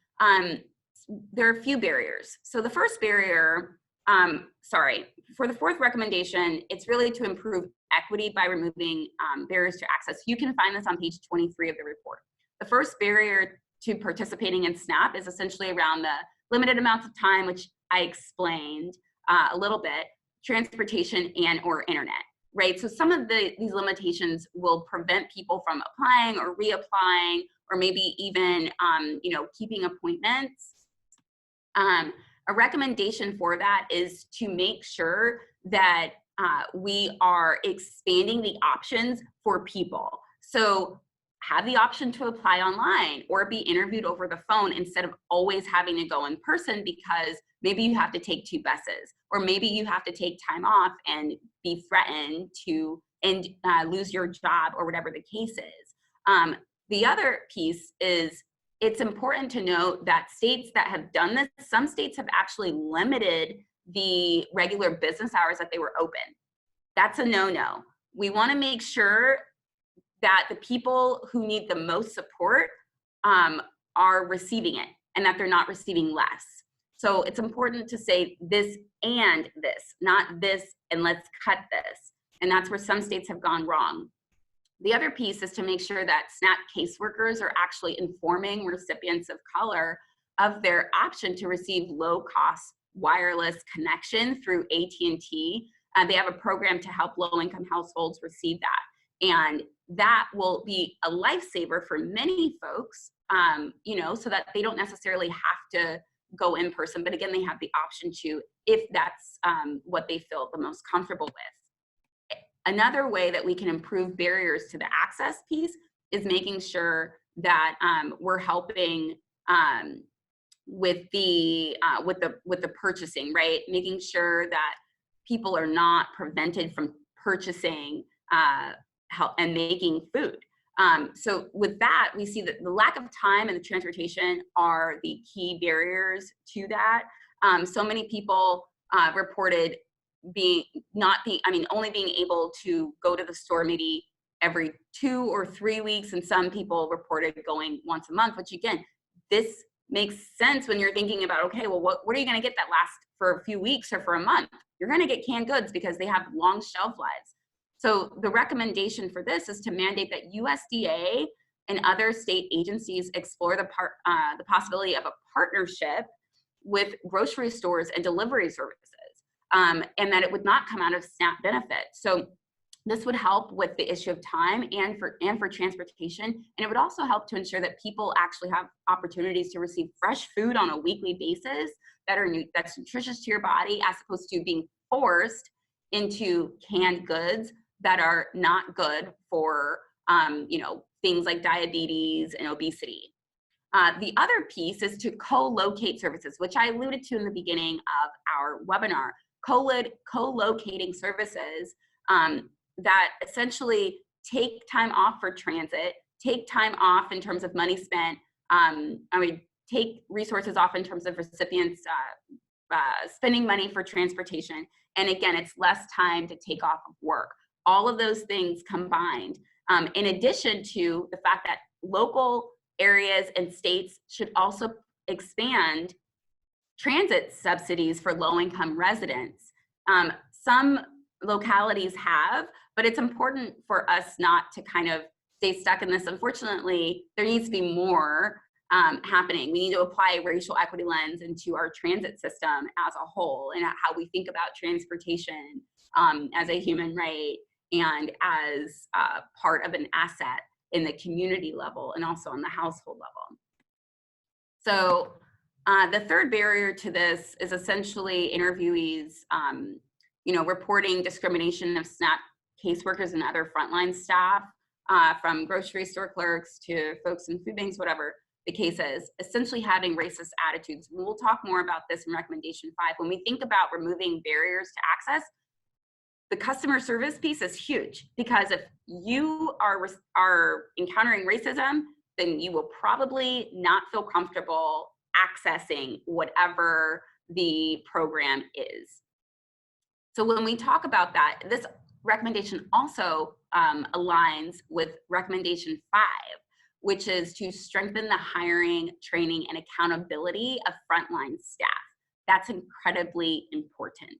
there are a few barriers. So the first barrier, for the fourth recommendation, it's really to improve equity by removing barriers to access. You can find this on page 23 of the report. The first barrier to participating in SNAP is essentially around the limited amounts of time, which I explained a little bit, transportation and or internet, right? So some of these limitations will prevent people from applying or reapplying, or maybe even keeping appointments. A recommendation for that is to make sure that we are expanding the options for people. So have the option to apply online or be interviewed over the phone instead of always having to go in person, because maybe you have to take 2 buses, or maybe you have to take time off and be threatened to lose your job, or whatever the case is. The other piece is it's important to note that states that have done this, some states have actually limited the regular business hours that they were open. That's a no-no. We want to make sure that the people who need the most support are receiving it, and that they're not receiving less. So it's important to say this and this, not this and let's cut this. And that's where some states have gone wrong. The other piece is to make sure that SNAP caseworkers are actually informing recipients of color of their option to receive low-cost wireless connection through AT&T. They have a program to help low-income households receive that. And that will be a lifesaver for many folks, so that they don't necessarily have to go in person, but again, they have the option to, if that's what they feel the most comfortable with. Another way that we can improve barriers to the access piece is making sure that we're helping with the purchasing, right? Making sure that people are not prevented from purchasing and making food. So with that, we see that the lack of time and the transportation are the key barriers to that. So many people reported only being able to go to the store maybe every 2 or 3 weeks, and some people reported going once a month, which again, this makes sense when you're thinking about, okay, well, what are you gonna get that lasts for a few weeks or for a month? You're gonna get canned goods because they have long shelf lives. So the recommendation for this is to mandate that USDA and other state agencies explore the possibility of a partnership with grocery stores and delivery services, and that it would not come out of SNAP benefits. So this would help with the issue of time and for transportation, and it would also help to ensure that people actually have opportunities to receive fresh food on a weekly basis that's nutritious to your body, as opposed to being forced into canned goods that are not good for things like diabetes and obesity. The other piece is to co-locate services, which I alluded to in the beginning of our webinar. Co-locating services that essentially take time off for transit, take time off in terms of money spent, take resources off in terms of recipients spending money for transportation. And again, it's less time to take off of work. All of those things combined, in addition to the fact that local areas and states should also expand transit subsidies for low-income residents. Some localities have, but it's important for us not to kind of stay stuck in this. Unfortunately, there needs to be more happening. We need to apply a racial equity lens into our transit system as a whole, and how we think about transportation as a human right and as part of an asset in the community level and also on the household level. So the third barrier to this is essentially interviewees reporting discrimination of SNAP caseworkers and other frontline staff, from grocery store clerks to folks in food banks, whatever the case is, essentially having racist attitudes. We'll talk more about this in recommendation 5. When we think about removing barriers to access, the customer service piece is huge, because if you are encountering racism, then you will probably not feel comfortable accessing whatever the program is. So when we talk about that, this recommendation also aligns with recommendation 5, which is to strengthen the hiring, training, and accountability of frontline staff. That's incredibly important.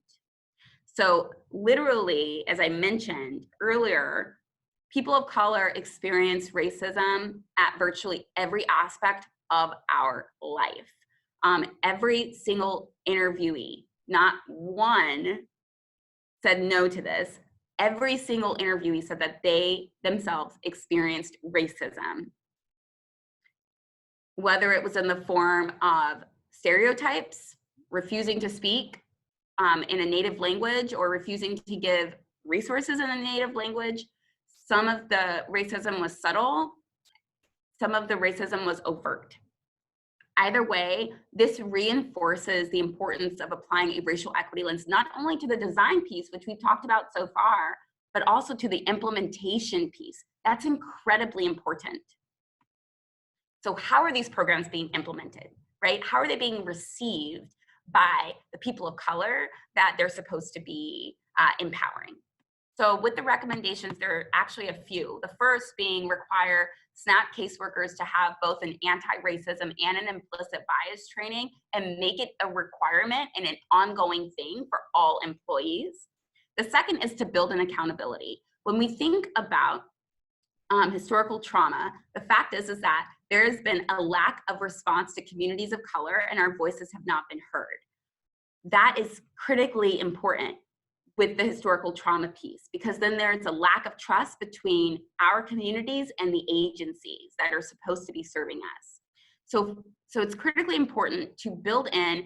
So literally, as I mentioned earlier, people of color experience racism at virtually every aspect of our life. Every single interviewee, not one said no to this. Every single interviewee said that they themselves experienced racism, whether it was in the form of stereotypes, refusing to speak in a native language, or refusing to give resources in a native language. Some of the racism was subtle, some of the racism was overt. Either way, this reinforces the importance of applying a racial equity lens, not only to the design piece, which we've talked about so far, but also to the implementation piece. That's incredibly important. So how are these programs being implemented, right? How are they being received by the people of color that they're supposed to be empowering? So with the recommendations, there are actually a few. The first being require SNAP caseworkers to have both an anti-racism and an implicit bias training, and make it a requirement and an ongoing thing for all employees. The second is to build an accountability. When we think about historical trauma, the fact is that there has been a lack of response to communities of color, and our voices have not been heard. That is critically important with the historical trauma piece, because then there's a lack of trust between our communities and the agencies that are supposed to be serving us. So it's critically important to build in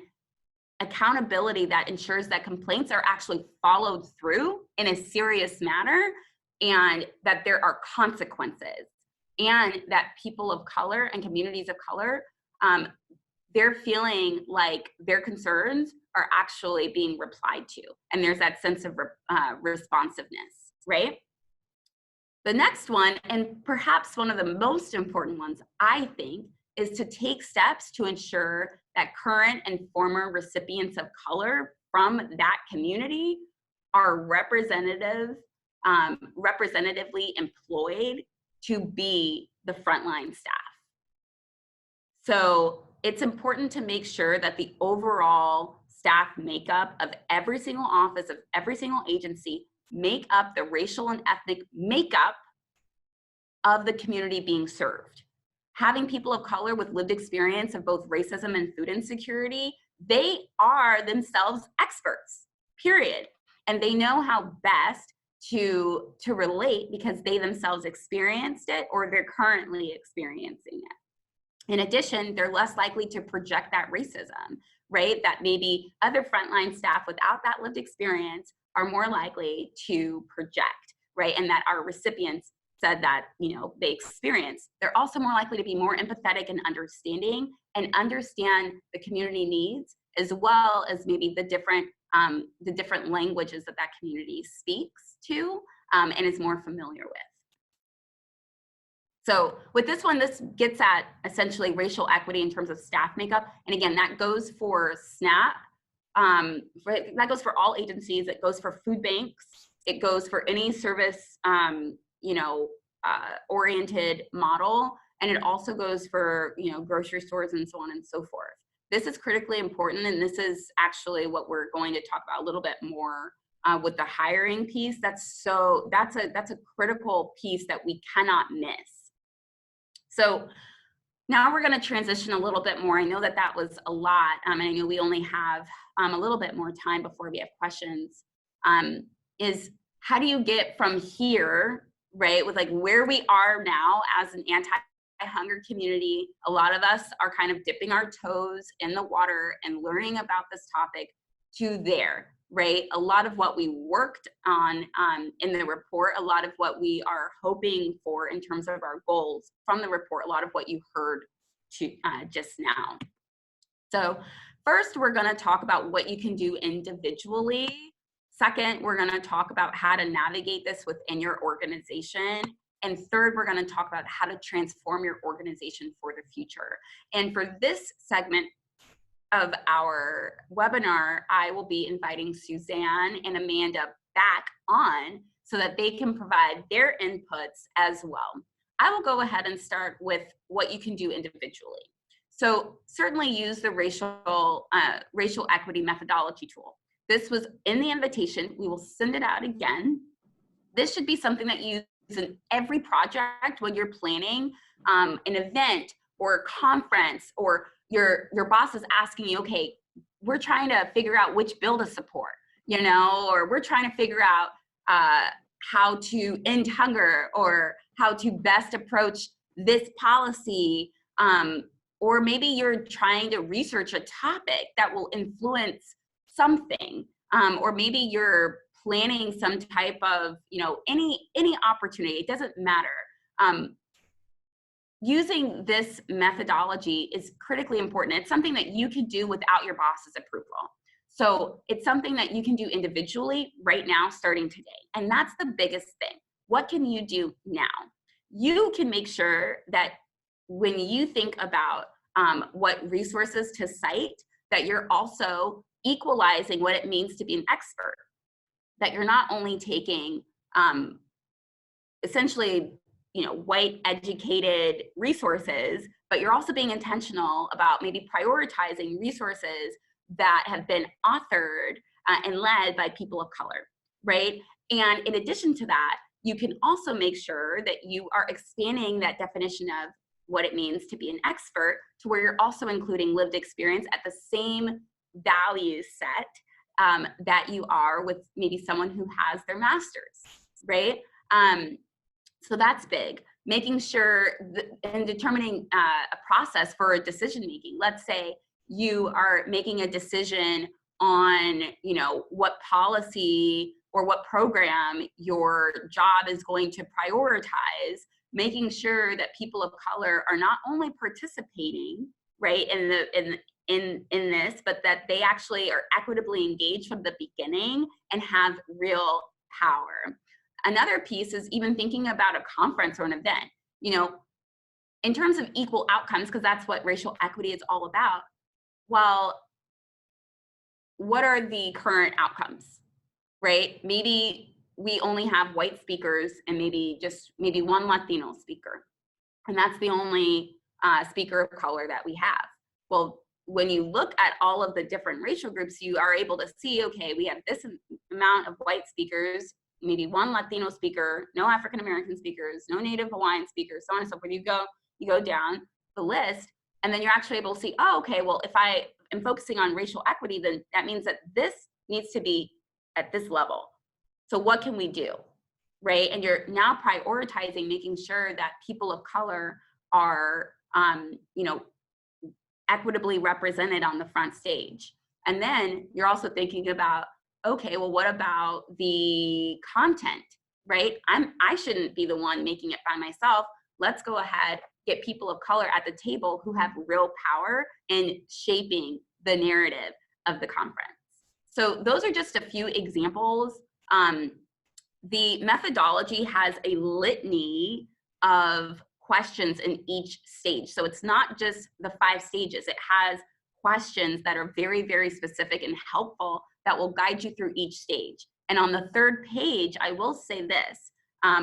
accountability that ensures that complaints are actually followed through in a serious manner, and that there are consequences, and that people of color and communities of color, they're feeling like their concerns are actually being replied to, and there's that sense of responsiveness, right? The next one, and perhaps one of the most important ones, I think, is to take steps to ensure that current and former recipients of color from that community are representatively employed to be the frontline staff. So it's important to make sure that the overall staff makeup of every single office, of every single agency, make up the racial and ethnic makeup of the community being served. Having people of color with lived experience of both racism and food insecurity, they are themselves experts, period. And they know how best to relate because they themselves experienced it or they're currently experiencing it. In addition, they're less likely to project that racism, right? That maybe other frontline staff without that lived experience are more likely to project, right? And that our recipients said that, you know, they experience. They're also more likely to be more empathetic and understanding and understand the community needs, as well as maybe the different languages that that community speaks to and is more familiar with. So with this one, this gets at essentially racial equity in terms of staff makeup. And again, that goes for SNAP, that goes for all agencies, it goes for food banks, it goes for any service, oriented model, and it also goes for, grocery stores and so on and so forth. This is critically important, and this is actually what we're going to talk about a little bit more with the hiring piece. That's a critical piece that we cannot miss. So now we're going to transition a little bit more. I know that was a lot, and I know we only have a little bit more time before we have questions. Is how do you get from here, right, with like where we are now as an anti-hunger community? A lot of us are kind of dipping our toes in the water and learning about this topic to there, right? A lot of what we worked on in the report, a lot of what we are hoping for in terms of our goals from the report, a lot of what you heard just now. So first, we're going to talk about what you can do individually. Second, we're going to talk about how to navigate this within your organization. And third, we're going to talk about how to transform your organization for the future. And for this segment of our webinar, I will be inviting Suzanne and Amanda back on so that they can provide their inputs as well. I will go ahead and start with what you can do individually. So certainly use the racial equity methodology tool. This was in the invitation. We will send it out again. This should be something that you use in every project when you're planning an event or a conference, or your boss is asking you, okay, we're trying to figure out which bill to support, or we're trying to figure out how to end hunger, or how to best approach this policy, or maybe you're trying to research a topic that will influence something, or maybe you're planning some type of, any opportunity, it doesn't matter. Using this methodology is critically important. It's something that you can do without your boss's approval. So it's something that you can do individually right now, starting today. And that's the biggest thing. What can you do now? You can make sure that when you think about what resources to cite, that you're also equalizing what it means to be an expert, that you're not only taking essentially white educated resources, but you're also being intentional about maybe prioritizing resources that have been authored and led by people of color, right? And in addition to that, you can also make sure that you are expanding that definition of what it means to be an expert to where you're also including lived experience at the same value set that you are with maybe someone who has their master's, right? So that's big. making sure and determining a process for decision making. Let's say you are making a decision on, you know, what policy or what program your job is going to prioritize, making sure that people of color are not only participating, right, in this, but that they actually are equitably engaged from the beginning and have real power. Another piece is even thinking about a conference or an event, you know, in terms of equal outcomes, because that's what racial equity is all about. Well, what are the current outcomes, right? Maybe we only have white speakers and maybe one Latino speaker, and that's the only speaker of color that we have. Well, when you look at all of the different racial groups, you are able to see, okay, we have this amount of white speakers, maybe one Latino speaker, no African American speakers, no Native Hawaiian speakers, so on and so forth. You go down the list, and then you're actually able to see, oh, okay, well, if I am focusing on racial equity, then that means that this needs to be at this level. So what can we do, right? And you're now prioritizing making sure that people of color are, you know, equitably represented on the front stage. And then you're also thinking about, okay, well, what about the content, right? I shouldn't be the one making it by myself. Let's go ahead, get people of color at the table who have real power in shaping the narrative of the conference. So those are just a few examples. The methodology has a litany of questions in each stage. So it's not just the 5 stages. It has questions that are very, very specific and helpful that will guide you through each stage. And on the 3rd page, I will say this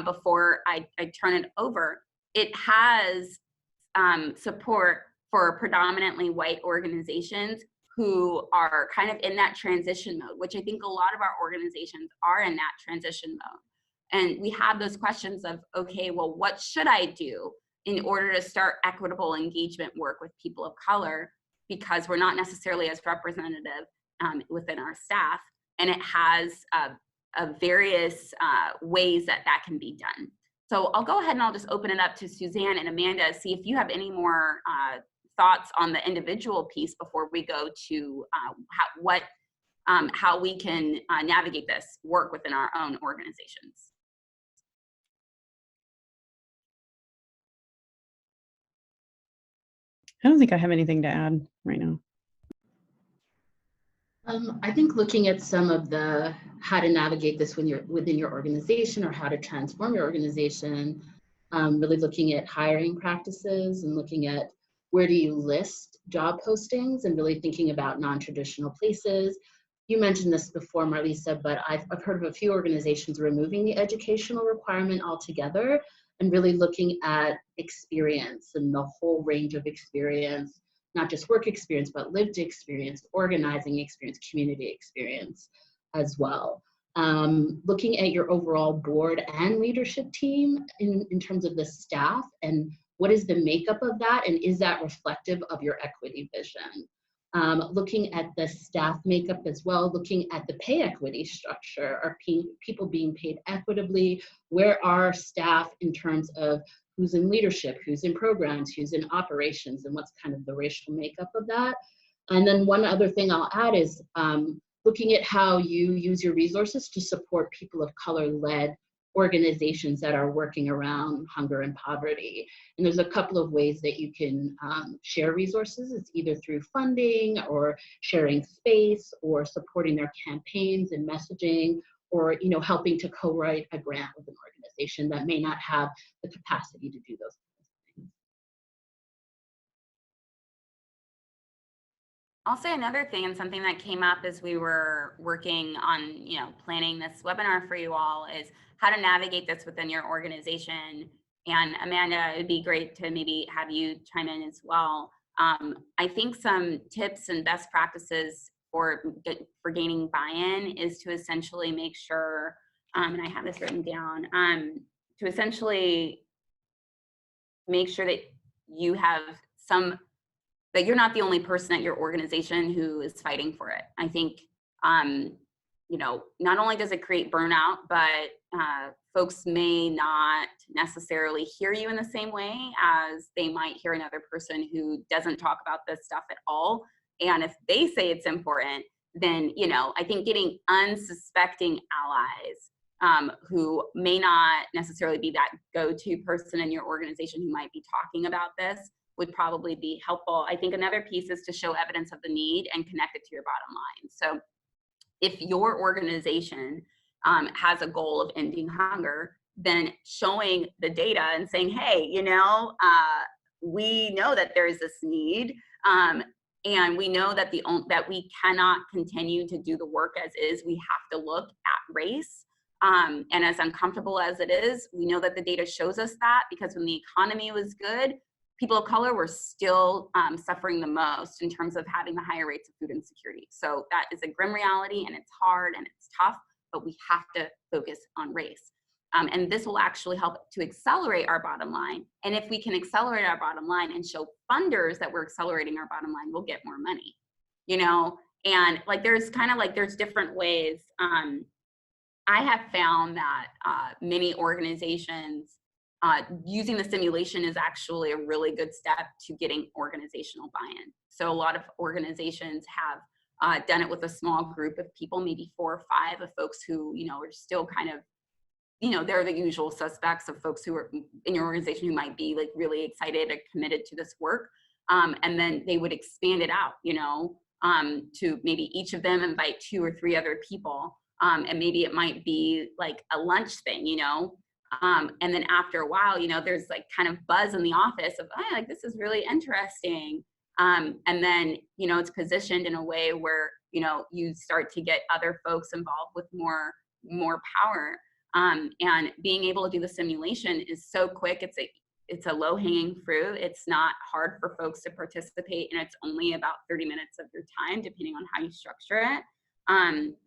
before I turn it over. It has support for predominantly white organizations who are kind of in that transition mode, which I think a lot of our organizations are in that transition mode. And we have those questions of, okay, well, what should I do in order to start equitable engagement work with people of color? Because we're not necessarily as representative within our staff. And it has various ways that can be done. So I'll go ahead and I'll just open it up to Suzanne and Amanda, see if you have any more thoughts on the individual piece before we go to how we can navigate this work within our own organizations. I don't think I have anything to add right now. I think looking at some of the how to navigate this when you're within your organization or how to transform your organization, really looking at hiring practices and looking at where do you list job postings and really thinking about non-traditional places. You mentioned this before, Marlysa, but I've heard of a few organizations removing the educational requirement altogether and really looking at experience and the whole range of experience, not just work experience, but lived experience, organizing experience, community experience as well. Looking at your overall board and leadership team in terms of the staff and what is the makeup of that, and is that reflective of your equity vision? Looking at the staff makeup as well, looking at the pay equity structure. Are people being paid equitably? Where are staff in terms of who's in leadership, who's in programs, who's in operations, and what's kind of the racial makeup of that? And then one other thing I'll add is looking at how you use your resources to support people of color-led organizations that are working around hunger and poverty. And there's a couple of ways that you can share resources. It's either through funding or sharing space or supporting their campaigns and messaging, or helping to co-write a grant with an organization that may not have the capacity to do those things. I'll say another thing, and something that came up as we were working on, planning this webinar for you all, is how to navigate this within your organization. And Amanda, it'd be great to maybe have you chime in as well. I think some tips and best practices for gaining buy-in is to essentially make sure, and I have this written down, to essentially make sure that you have that you're not the only person at your organization who is fighting for it. I think, not only does it create burnout, but folks may not necessarily hear you in the same way as they might hear another person who doesn't talk about this stuff at all. And if they say it's important, then, you know, I think getting unsuspecting allies who may not necessarily be that go-to person in your organization who might be talking about this would probably be helpful. I think another piece is to show evidence of the need and connect it to your bottom line. So if your organization has a goal of ending hunger, then showing the data and saying, hey, you know, we know that there's this need, and we know that that we cannot continue to do the work as is. We have to look at race. And as uncomfortable as it is, we know that the data shows us that, because when the economy was good, people of color were still suffering the most in terms of having the higher rates of food insecurity. So that is a grim reality, and it's hard and it's tough, but we have to focus on race. And this will actually help to accelerate our bottom line. And if we can accelerate our bottom line and show funders that we're accelerating our bottom line, we'll get more money, you know? And like, there's kind of like, there's different ways. I have found that many organizations using the simulation is actually a really good step to getting organizational buy-in. So a lot of organizations have done it with a small group of people, maybe 4 or 5 of folks who, you know, are still kind of, you know, they're the usual suspects of folks who are in your organization who might be like really excited and committed to this work. And then they would expand it out, you know, to maybe each of them invite 2 or 3 other people. And maybe it might be like a lunch thing, you know. And then after a while, you know, there's like kind of buzz in the office of, oh, like, this is really interesting. And then, you know, it's positioned in a way where, you know, you start to get other folks involved with more power. And being able to do the simulation is so quick. It's a low hanging fruit. It's not hard for folks to participate, and it's only about 30 minutes of your time, depending on how you structure it.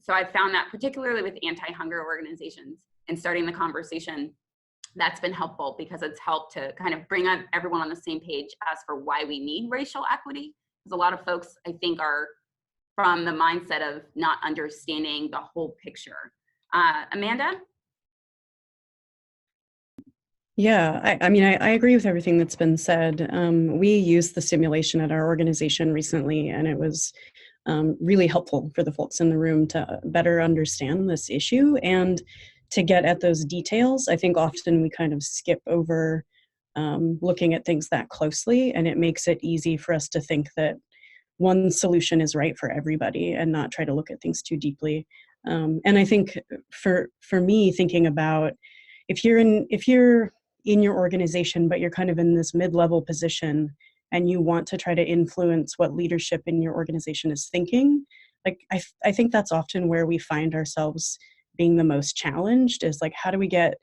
So I found that particularly with anti-hunger organizations and starting the conversation, that's been helpful, because it's helped to kind of bring everyone on the same page as for why we need racial equity. Because a lot of folks, I think, are from the mindset of not understanding the whole picture. Amanda? Yeah, I mean, I agree with everything that's been said. We used the simulation at our organization recently, and it was really helpful for the folks in the room to better understand this issue and to get at those details. I think often we kind of skip over looking at things that closely, and it makes it easy for us to think that one solution is right for everybody and not try to look at things too deeply. And I think for me, thinking about if you're in your organization, but you're kind of in this mid-level position and you want to try to influence what leadership in your organization is thinking, like I think that's often where we find ourselves being the most challenged, is like, how do we get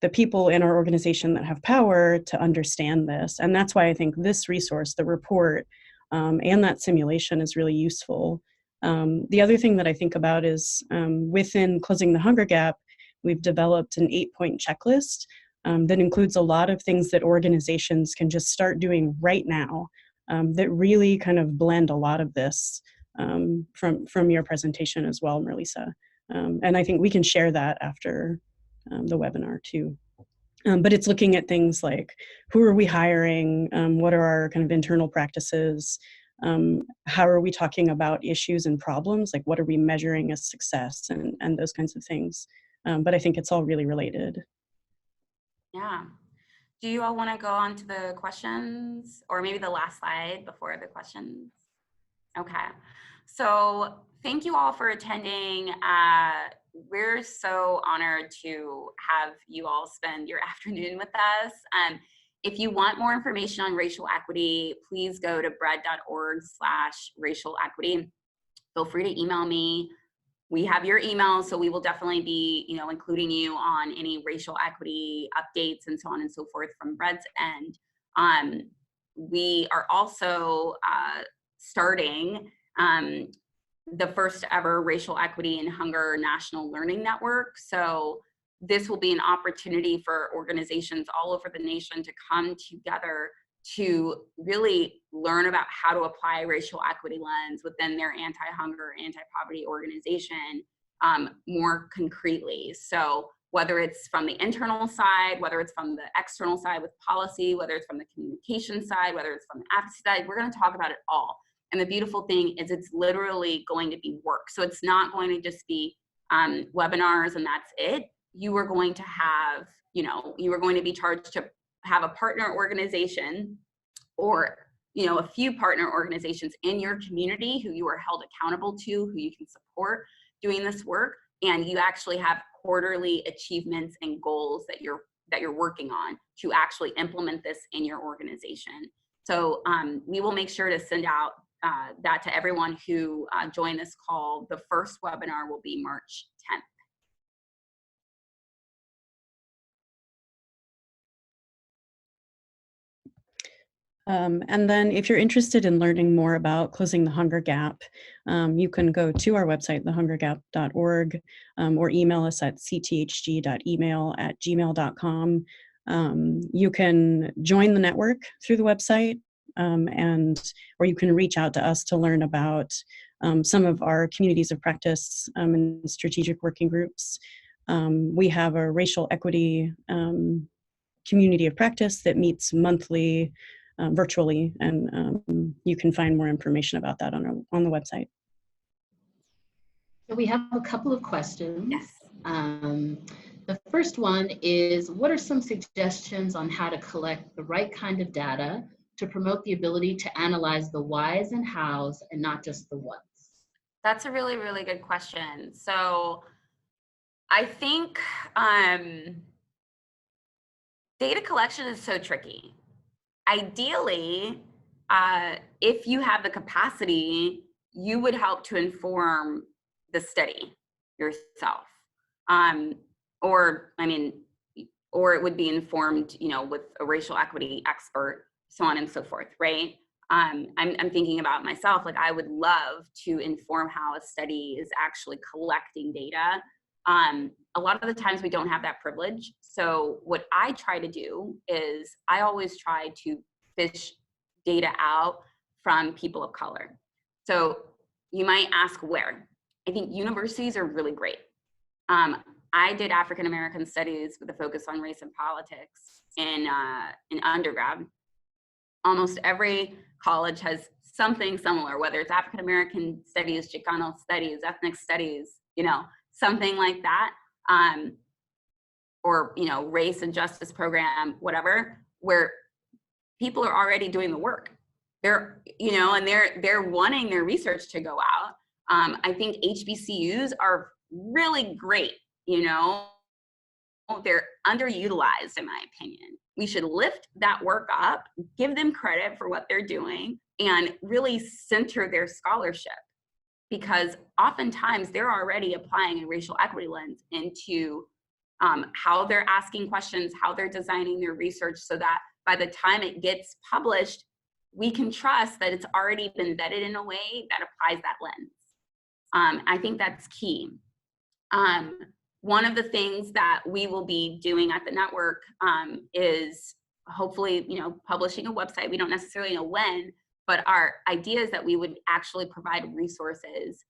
the people in our organization that have power to understand this? And that's why I think this resource, the report, and that simulation is really useful. The other thing that I think about is within Closing the Hunger Gap, we've developed an 8-point checklist that includes a lot of things that organizations can just start doing right now that really kind of blend a lot of this from your presentation as well, Marlysa. And I think we can share that after the webinar too. But it's looking at things like, who are we hiring? What are our kind of internal practices? How are we talking about issues and problems? Like, what are we measuring as success, and those kinds of things. But I think it's all really related. Yeah. Do you all want to go on to the questions, or maybe the last slide before the questions? Okay. So thank you all for attending. We're so honored to have you all spend your afternoon with us. If you want more information on racial equity, please go to bread.org/racial equity. Feel free to email me. We have your email, so we will definitely be, you know, including you on any racial equity updates and so on and so forth from Bread's end. We are also starting the first ever Racial Equity and Hunger National Learning Network. So this will be an opportunity for organizations all over the nation to come together to really learn about how to apply racial equity lens within their anti-hunger, anti-poverty organization more concretely. So whether it's from the internal side, whether it's from the external side with policy, whether it's from the communication side, whether it's from the advocacy side. We're going to talk about it all. And the beautiful thing is it's literally going to be work. So it's not going to just be webinars and that's it. You are going to have, you are going to be charged to have a partner organization or, a few partner organizations in your community who you are held accountable to, who you can support doing this work. And you actually have quarterly achievements and goals that you're working on to actually implement this in your organization. So we will make sure to send out that to everyone who joined this call. The first webinar will be March 10th. And then if you're interested in learning more about closing the hunger gap, you can go to our website, thehungergap.org, or email us at cthg.email@gmail.com. You can join the network through the website, or you can reach out to us to learn about some of our communities of practice and strategic working groups. We have a racial equity community of practice that meets monthly virtually, and you can find more information about that on the website. So we have a couple of questions. Yes. The first one is, what are some suggestions on how to collect the right kind of data to promote the ability to analyze the whys and hows and not just the whats? That's a really, really good question. So I think data collection is so tricky. Ideally, if you have the capacity, you would help to inform the study yourself. Or it would be informed, with a racial equity expert, so on and so forth, right? I'm thinking about myself, like I would love to inform how a study is actually collecting data. A lot of the times we don't have that privilege. So what I try to do is I always try to fish data out from people of color. So you might ask where. I think universities are really great. I did African American studies with a focus on race and politics in undergrad. Almost every college has something similar, whether it's African American studies, Chicano studies, ethnic studies, something like that, or race and justice program, whatever, where people are already doing the work. They're and they're wanting their research to go out. I think HBCUs are really great. They're underutilized, in my opinion. We should lift that work up, give them credit for what they're doing, and really center their scholarship. Because oftentimes they're already applying a racial equity lens into how they're asking questions, how they're designing their research, so that by the time it gets published, we can trust that it's already been vetted in a way that applies that lens. I think that's key. One of the things that we will be doing at the network is hopefully, publishing a website. We don't necessarily know when, but our idea is that we would actually provide resources,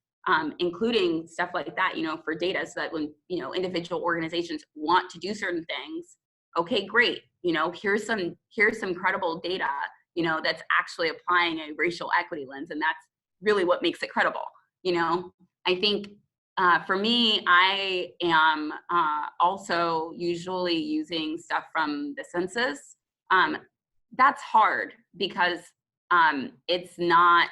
including stuff like that, for data, so that when, individual organizations want to do certain things, okay, great. Here's some credible data, that's actually applying a racial equity lens. And that's really what makes it credible. I think for me, I am also usually using stuff from the census. That's hard because it's not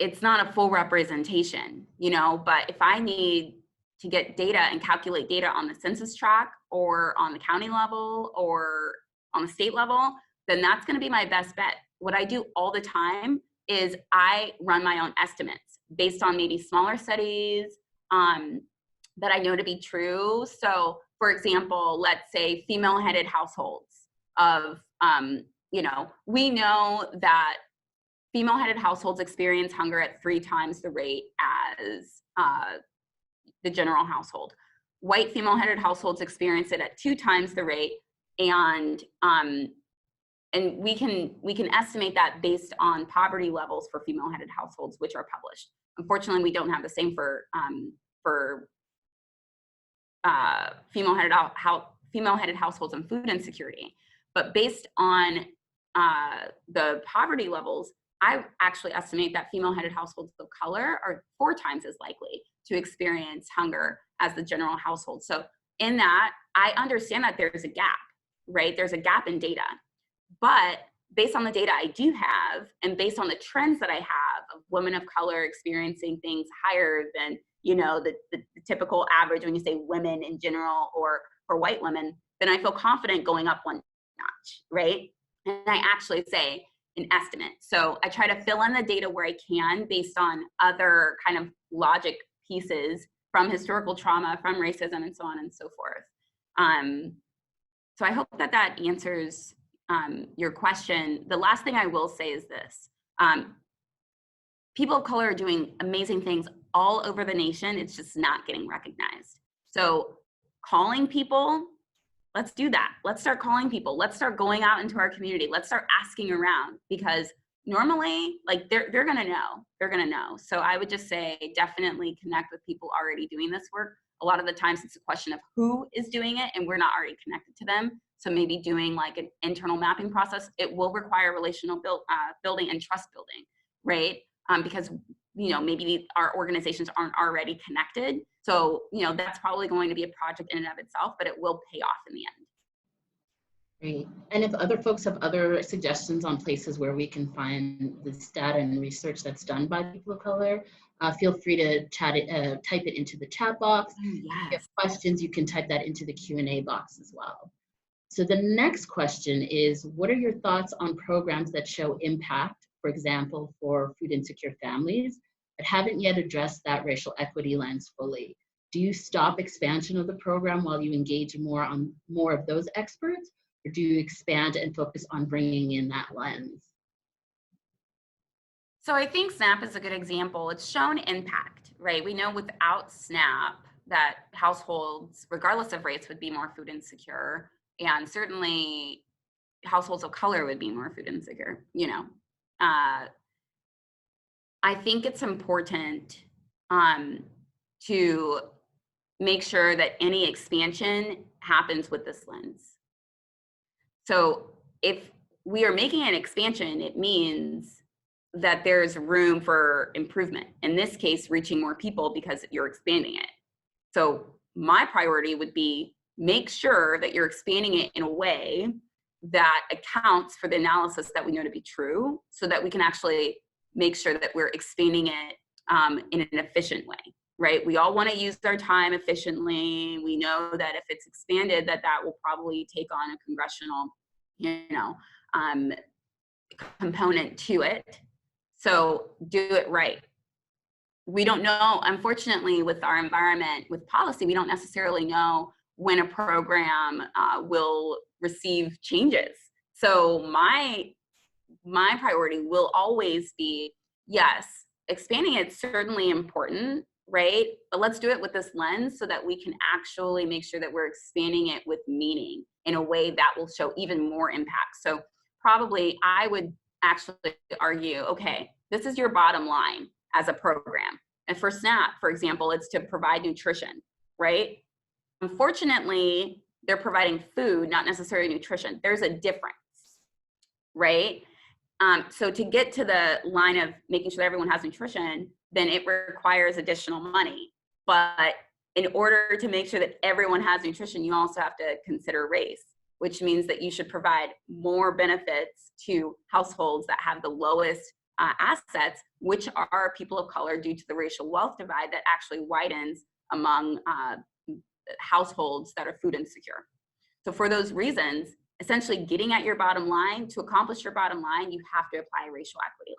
a full representation, but if I need to get data and calculate data on the census tract or on the county level or on the state level, then that's going to be my best bet. What I do all the time is I run my own estimates based on maybe smaller studies that I know to be true. So for example, let's say female-headed households of, we know that female-headed households experience hunger at 3 times the rate as the general household. White female-headed households experience it at 2 times the rate, and we can estimate that based on poverty levels for female-headed households, which are published. Unfortunately, we don't have the same for female-headed households and food insecurity. But based on the poverty levels, I actually estimate that female-headed households of color are 4 times as likely to experience hunger as the general household. So in that, I understand that there's a gap, right? There's a gap in data. But based on the data I do have, and based on the trends that I have of women of color experiencing things higher than, you know, the typical average when you say women in general, or for white women, then I feel confident going up 1 notch, right? And I actually say an estimate. So I try to fill in the data where I can based on other kind of logic pieces from historical trauma, from racism, and so on and so forth. So I hope that that answers your question. The last thing I will say is this. People of color are doing amazing things all over the nation. It's just not getting recognized. So calling people, let's do that. Let's start calling people. Let's start going out into our community. Let's start asking around, because normally, like, they're gonna know. They're gonna know. So I would just say definitely connect with people already doing this work. A lot of the times it's a question of who is doing it and we're not already connected to them. So maybe doing like an internal mapping process, it will require relational building and trust building, right? Because, you know, maybe our organizations aren't already connected. So, you know, that's probably going to be a project in and of itself, but it will pay off in the end. Great. And if other folks have other suggestions on places where we can find this data and research that's done by people of color, feel free to type it into the chat box. Yes. If you have questions, you can type that into the Q&A box as well. So the next question is, what are your thoughts on programs that show impact, for example, for food insecure families, but haven't yet addressed that racial equity lens fully? Do you stop expansion of the program while you engage more of those experts, or do you expand and focus on bringing in that lens? So I think SNAP is a good example. It's shown impact, right? We know without SNAP that households, regardless of race, would be more food insecure, and certainly households of color would be more food insecure, you know. I think it's important to make sure that any expansion happens with this lens. So if we are making an expansion, it means that there's room for improvement. In this case, reaching more people because you're expanding it. So my priority would be make sure that you're expanding it in a way that accounts for the analysis that we know to be true, so that we can actually make sure that we're expanding it in an efficient way, right? We all want to use our time efficiently. We know that if it's expanded, that will probably take on a congressional, you know, component to it. So do it right. We don't know, unfortunately, with our environment, with policy, we don't necessarily know when a program will receive changes. So my priority will always be, yes, expanding it's certainly important, right? But let's do it with this lens so that we can actually make sure that we're expanding it with meaning in a way that will show even more impact. So probably I would actually argue, okay, this is your bottom line as a program. And for SNAP, for example, it's to provide nutrition, right? Unfortunately, they're providing food, not necessarily nutrition. There's a difference, right? So to get to the line of making sure that everyone has nutrition, then it requires additional money. But in order to make sure that everyone has nutrition, you also have to consider race, which means that you should provide more benefits to households that have the lowest assets, which are people of color, due to the racial wealth divide that actually widens among households that are food insecure. So for those reasons, essentially getting at your bottom line, to accomplish your bottom line, you have to apply a racial equity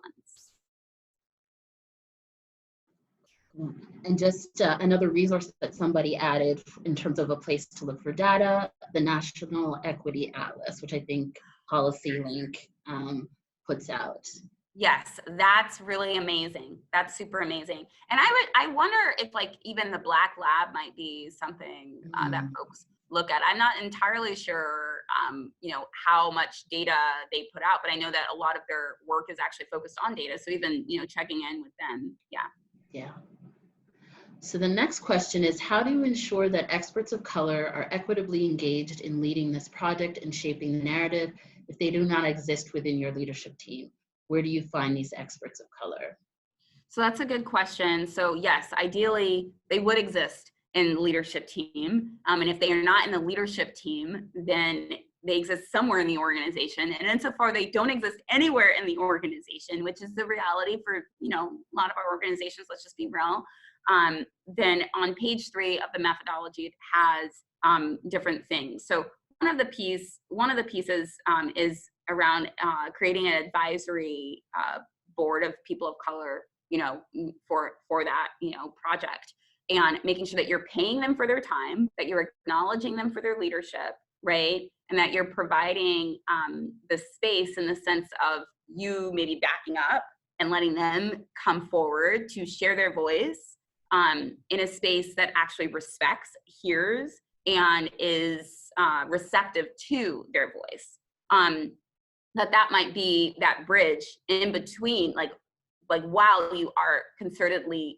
lens. And just another resource that somebody added in terms of a place to look for data, the National Equity Atlas, which I think Policy Link puts out. Yes, that's really amazing. That's super amazing. And I wonder if like even the Black Lab might be something that folks look at. I'm not entirely sure, you know, how much data they put out, but I know that a lot of their work is actually focused on data. So even, you know, checking in with them. Yeah. Yeah. So the next question is, how do you ensure that experts of color are equitably engaged in leading this project and shaping the narrative if they do not exist within your leadership team? Where do you find these experts of color? So that's a good question. So yes, ideally they would exist in the leadership team. And if they are not in the leadership team, then they exist somewhere in the organization. And insofar they don't exist anywhere in the organization, which is the reality for, you know, a lot of our organizations, let's just be real. Then on page 3 of the methodology, it has different things. So one of the pieces is around creating an advisory board of people of color, you know, for that, you know, project, and making sure that you're paying them for their time, that you're acknowledging them for their leadership, right? And that you're providing the space in the sense of you maybe backing up and letting them come forward to share their voice in a space that actually respects, hears, and is receptive to their voice. That might be that bridge in between, like while you are concertedly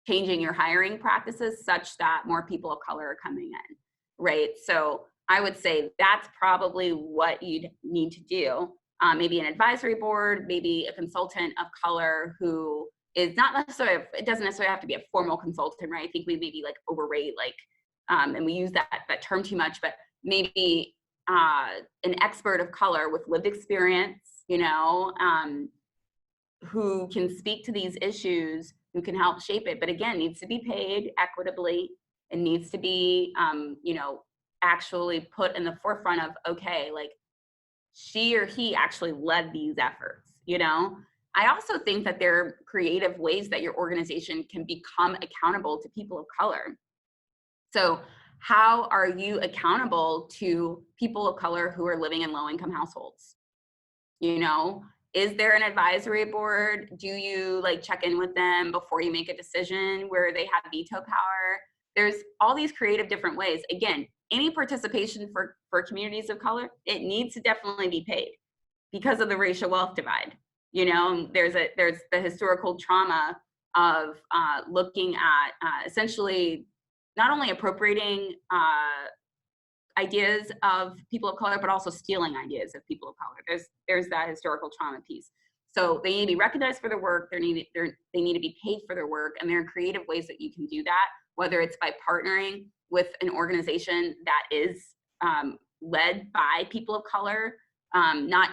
changing your hiring practices such that more people of color are coming in, right? So I would say that's probably what you'd need to do. Maybe an advisory board, maybe a consultant of color who is not necessarily, it doesn't necessarily have to be a formal consultant, right? I think we maybe like overrate and we use that term too much, but maybe an expert of color with lived experience, you know, who can speak to these issues, who can help shape it, but again, needs to be paid equitably and needs to be, you know, actually put in the forefront of, okay, like she or he actually led these efforts, you know? I also think that there are creative ways that your organization can become accountable to people of color. So how are you accountable to people of color who are living in low-income households? You know, is there an advisory board? Do you like check in with them before you make a decision where they have veto power? There's all these creative different ways. Again, any participation for communities of color, it needs to definitely be paid because of the racial wealth divide. You know, there's the historical trauma of looking at essentially not only appropriating ideas of people of color, but also stealing ideas of people of color. There's that historical trauma piece. So they need to be recognized for their work. They need to be paid for their work, and there are creative ways that you can do that. Whether it's by partnering with an organization that is led by people of color, not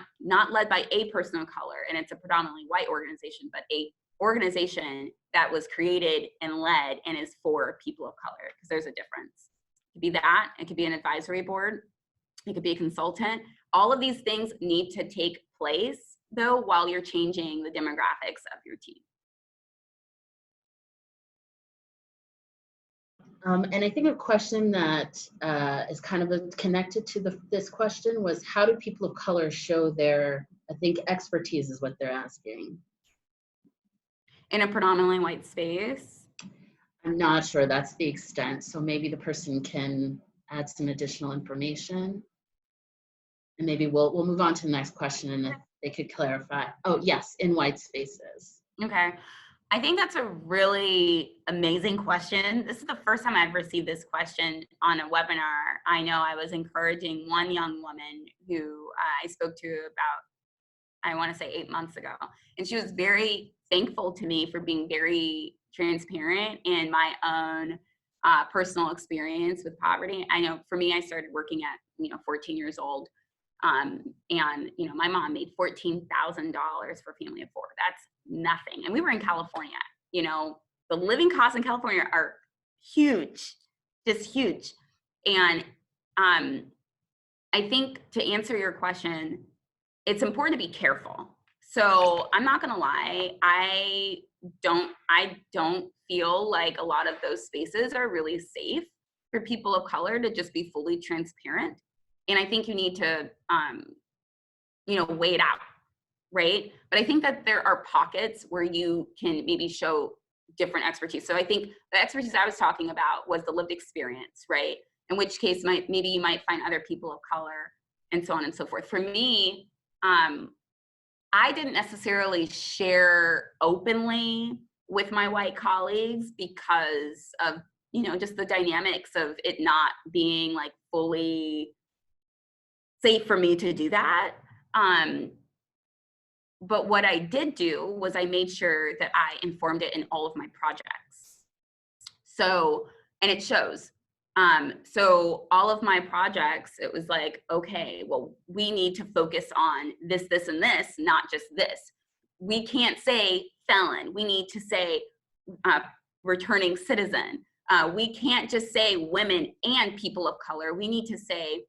led by a person of color, and it's a predominantly white organization, but a organization that was created and led and is for people of color, because there's a difference. It could be that, it could be an advisory board, it could be a consultant. All of these things need to take place though while you're changing the demographics of your team. And I think a question that is kind of connected to this question was, how do people of color show their, I think expertise is what they're asking. In a predominantly white space? I'm not sure that's the extent. So maybe the person can add some additional information. And maybe we'll move on to the next question, and if they could clarify. Oh, yes, in white spaces. Okay. I think that's a really amazing question. This is the first time I've received this question on a webinar. I know I was encouraging one young woman who I spoke to about, I want to say 8 months ago. And she was very thankful to me for being very transparent in my own personal experience with poverty. I know for me, I started working at 14 years old. And my mom made $14,000 for a family of 4. That's nothing. And we were in California. The living costs in California are huge, just huge. And I think to answer your question, it's important to be careful. So I'm not gonna lie, I don't feel like a lot of those spaces are really safe for people of color to just be fully transparent. And I think you need to, weigh it out, right? But I think that there are pockets where you can maybe show different expertise. So I think the expertise I was talking about was the lived experience, right? In which case, maybe you might find other people of color and so on and so forth. For me, I didn't necessarily share openly with my white colleagues because of, you know, just the dynamics of it not being like fully safe for me to do that. But what I did do was I made sure that I informed it in all of my projects. So, and it shows. So all of my projects, it was like, okay, well, we need to focus on this, this, and this, not just this. We can't say felon. We need to say returning citizen. We can't just say women and people of color. We need to say,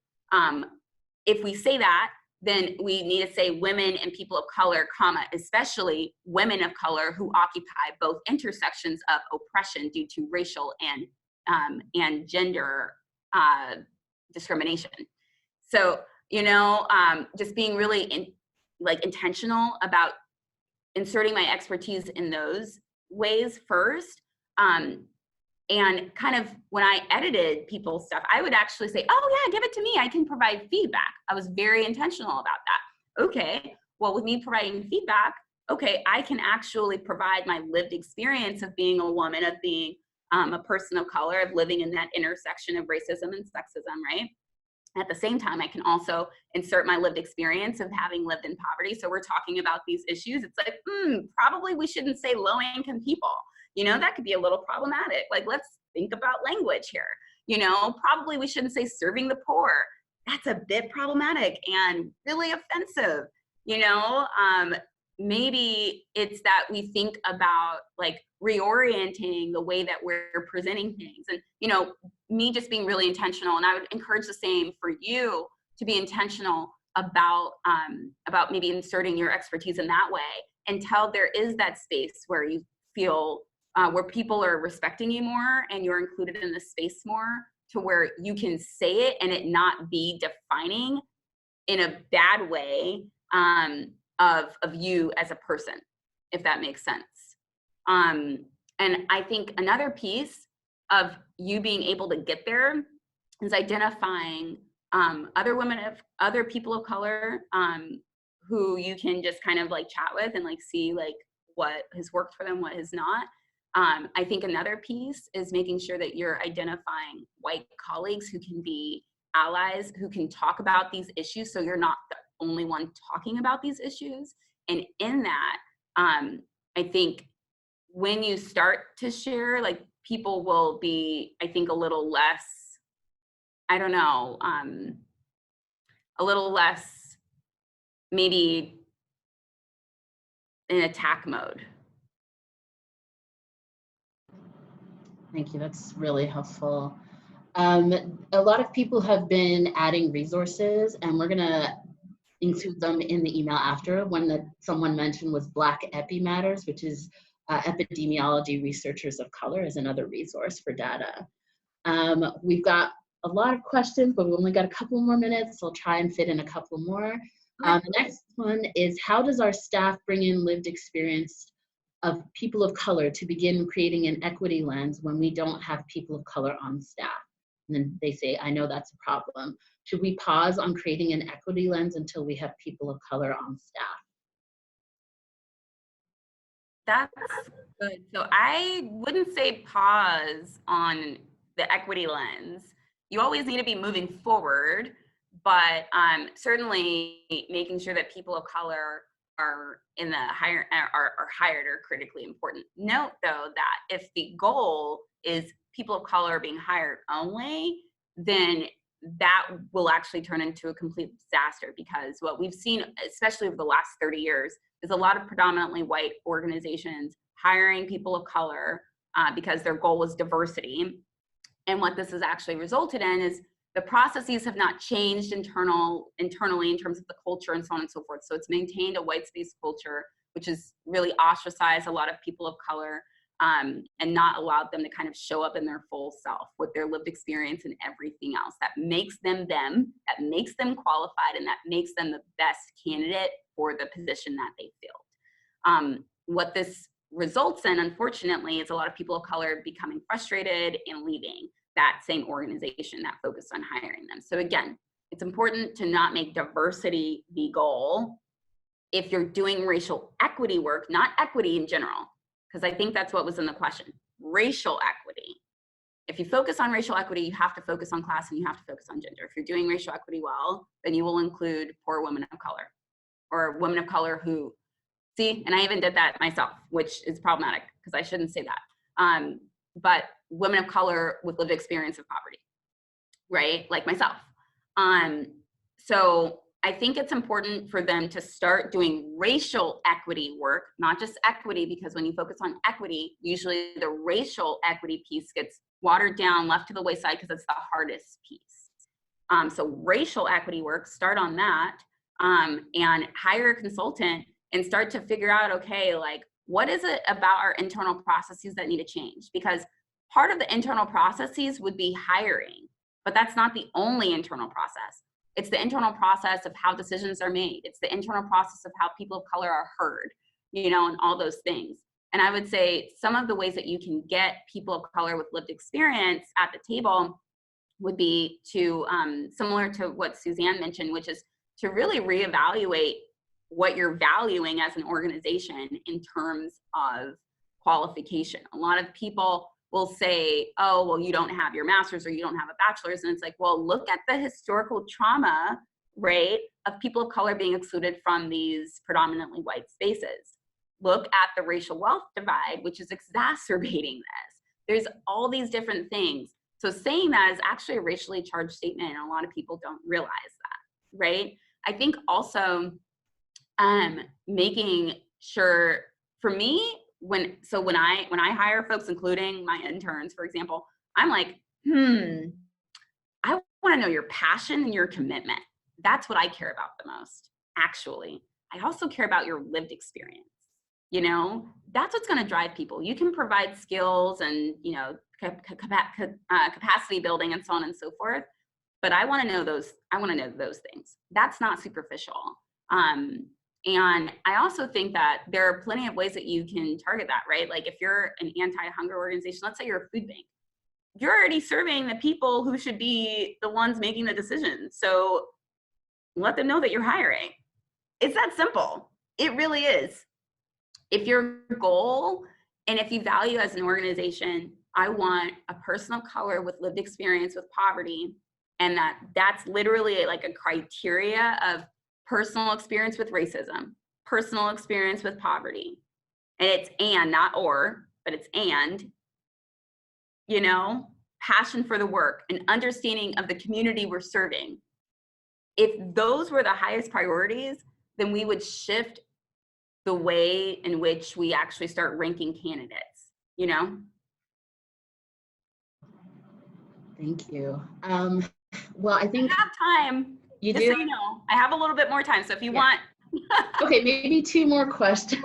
if we say that, then we need to say women and people of color, comma, especially women of color who occupy both intersections of oppression due to racial and gender discrimination. So, you know, just being really intentional about inserting my expertise in those ways first. And kind of when I edited people's stuff, I would actually say, oh yeah, give it to me. I can provide feedback. I was very intentional about that. Okay, well, with me providing feedback, okay, I can actually provide my lived experience of being a woman, of being a person of color, of living in that intersection of racism and sexism, right? At the same time, I can also insert my lived experience of having lived in poverty. So we're talking about these issues. It's like, probably we shouldn't say low-income people. You know, that could be a little problematic. Like, let's think about language here. You know, probably we shouldn't say serving the poor. That's a bit problematic and really offensive. You know, maybe it's that we think about like reorienting the way that we're presenting things. And, you know, me just being really intentional, and I would encourage the same for you to be intentional about maybe inserting your expertise in that way until there is that space where you feel where people are respecting you more and you're included in the space more, to where you can say it and it not be defining in a bad way of you as a person, if that makes sense. And I think another piece of you being able to get there is identifying other women other people of color who you can just kind of like chat with and like see like what has worked for them, what has not. I think another piece is making sure that you're identifying white colleagues who can be allies, who can talk about these issues, so you're not the only one talking about these issues. And in that, I think when you start to share, like, people will be, I think, a little less, I don't know, a little less maybe in attack mode. Thank you, that's really helpful. A lot of people have been adding resources, and we're gonna include them in the email after. One that someone mentioned was Black Epi Matters, which is epidemiology researchers of color, is another resource for data. We've got a lot of questions, but we've only got a couple more minutes, so I'll try and fit in a couple more. The next one is, how does our staff bring in lived experience of people of color to begin creating an equity lens when we don't have people of color on staff? And then they say, I know that's a problem. Should we pause on creating an equity lens until we have people of color on staff? That's good. So I wouldn't say pause on the equity lens. You always need to be moving forward, but certainly making sure that people of color are in the are hired are critically important. Note though that if the goal is people of color being hired only, then that will actually turn into a complete disaster, because what we've seen, especially over the last 30 years, is a lot of predominantly white organizations hiring people of color because their goal was diversity. And what this has actually resulted in is the processes have not changed internally in terms of the culture and so on and so forth. So it's maintained a white space culture, which has really ostracized a lot of people of color and not allowed them to kind of show up in their full self with their lived experience and everything else that makes them them, that makes them qualified, and that makes them the best candidate for the position that they filled. What this results in, unfortunately, is a lot of people of color becoming frustrated and leaving that same organization that focused on hiring them. So again, it's important to not make diversity the goal if you're doing racial equity work, not equity in general, because I think that's what was in the question. Racial equity. If you focus on racial equity, you have to focus on class and you have to focus on gender. If you're doing racial equity well, then you will include poor women of color or women of color who, see, and I even did that myself, which is problematic because I shouldn't say that. But women of color with lived experience of poverty, right? Like myself. So I think it's important for them to start doing racial equity work, not just equity, because when you focus on equity, usually the racial equity piece gets watered down, left to the wayside because it's the hardest piece. So racial equity work, start on that, and hire a consultant and start to figure out, okay, like, what is it about our internal processes that need to change? Because part of the internal processes would be hiring, but that's not the only internal process. It's the internal process of how decisions are made. It's the internal process of how people of color are heard, you know, and all those things. And I would say some of the ways that you can get people of color with lived experience at the table would be to, similar to what Suzanne mentioned, which is to really reevaluate what you're valuing as an organization in terms of qualification. A lot of people will say, oh, well, you don't have your master's or you don't have a bachelor's. And it's like, well, look at the historical trauma, right, of people of color being excluded from these predominantly white spaces. Look at the racial wealth divide, which is exacerbating this. There's all these different things. So saying that is actually a racially charged statement, and a lot of people don't realize that, right? I think also making sure, for me, when I hire folks, including my interns, for example, I'm like, I want to know your passion and your commitment. That's what I care about the most, actually. I also care about your lived experience. You know, that's what's going to drive people. You can provide skills and, you know, capacity building and so on and so forth, but I want to know those. I want to know those things. That's not superficial. And I also think that there are plenty of ways that you can target that, right? Like if you're an anti-hunger organization, let's say you're a food bank, you're already serving the people who should be the ones making the decisions. So let them know that you're hiring. It's that simple. It really is. If your goal, and if you value as an organization, I want a person of color with lived experience with poverty, and that's literally like a criteria of personal experience with racism, personal experience with poverty. And it's and, not or, but it's and, you know, passion for the work, and understanding of the community we're serving. If those were the highest priorities, then we would shift the way in which we actually start ranking candidates, you know? Thank you. Well, I think I have time. you Just do. so you know, I have a little bit more time. So if you want. Okay, maybe two more questions.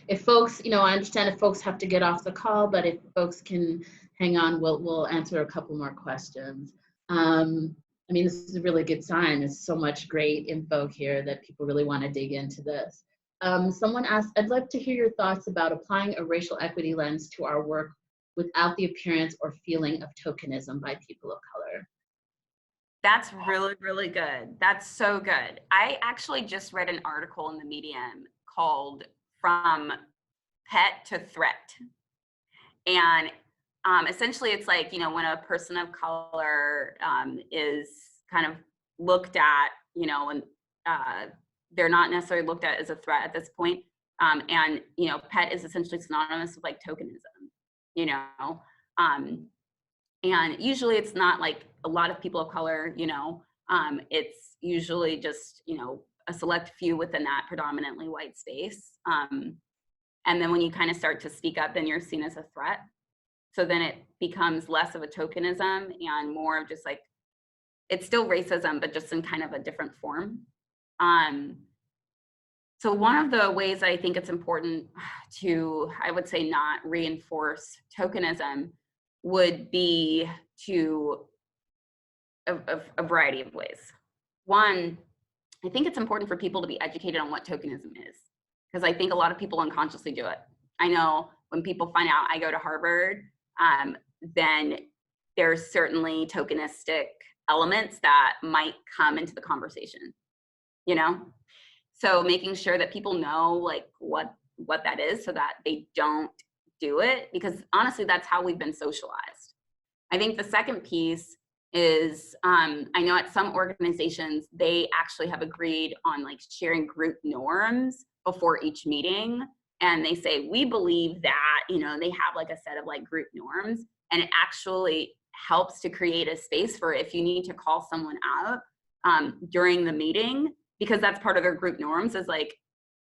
If folks, you know, I understand if folks have to get off the call, but if folks can hang on, we'll answer a couple more questions. I mean, this is a really good sign. There's so much great info here that people really want to dig into this. Someone asked, I'd like to hear your thoughts about applying a racial equity lens to our work without the appearance or feeling of tokenism by people of color. That's really, really good. That's so good. I actually just read an article in the Medium called From Pet to Threat. And essentially it's like, you know, when a person of color is kind of looked at, you know, and they're not necessarily looked at as a threat at this point. And, you know, pet is essentially synonymous with like tokenism, you know. And usually it's not like a lot of people of color, you know, it's usually just, you know, a select few within that predominantly white space. And then when you kind of start to speak up, then you're seen as a threat. So then it becomes less of a tokenism and more of just like, it's still racism, but just in kind of a different form. So one of the ways I think it's important to, I would say, not reinforce tokenism would be to a variety of ways. One, I think it's important for people to be educated on what tokenism is, because I think a lot of people unconsciously do it. I know when people find out I go to Harvard, then there's certainly tokenistic elements that might come into the conversation, you know? So making sure that people know like what what that is so that they don't do it, because honestly, that's how we've been socialized. I think the second piece is, I know at some organizations, they actually have agreed on like sharing group norms before each meeting. And they say, we believe that, you know, they have like a set of like group norms, and it actually helps to create a space for if you need to call someone out during the meeting, because that's part of their group norms is like,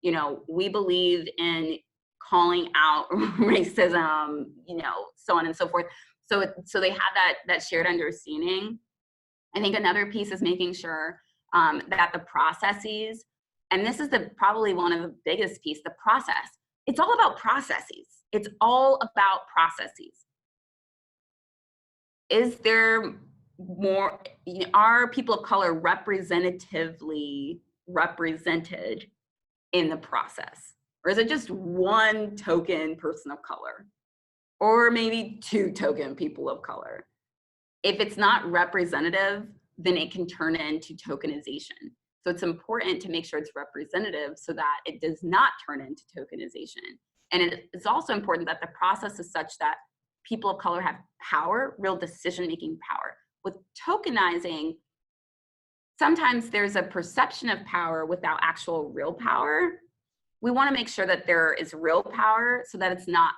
you know, we believe in calling out racism, you know, so on and so forth. So they have that shared understanding. I think another piece is making sure that the processes, and this is probably one of the biggest piece, the process. It's all about processes. It's all about processes. Is there more, are people of color representatively represented in the process? Or is it just one token person of color? Or maybe 2 token people of color? If it's not representative, then it can turn into tokenization. So it's important to make sure it's representative so that it does not turn into tokenization. And it's also important that the process is such that people of color have power, real decision-making power. With tokenizing, sometimes there's a perception of power without actual real power. We want to make sure that there is real power so that it's not,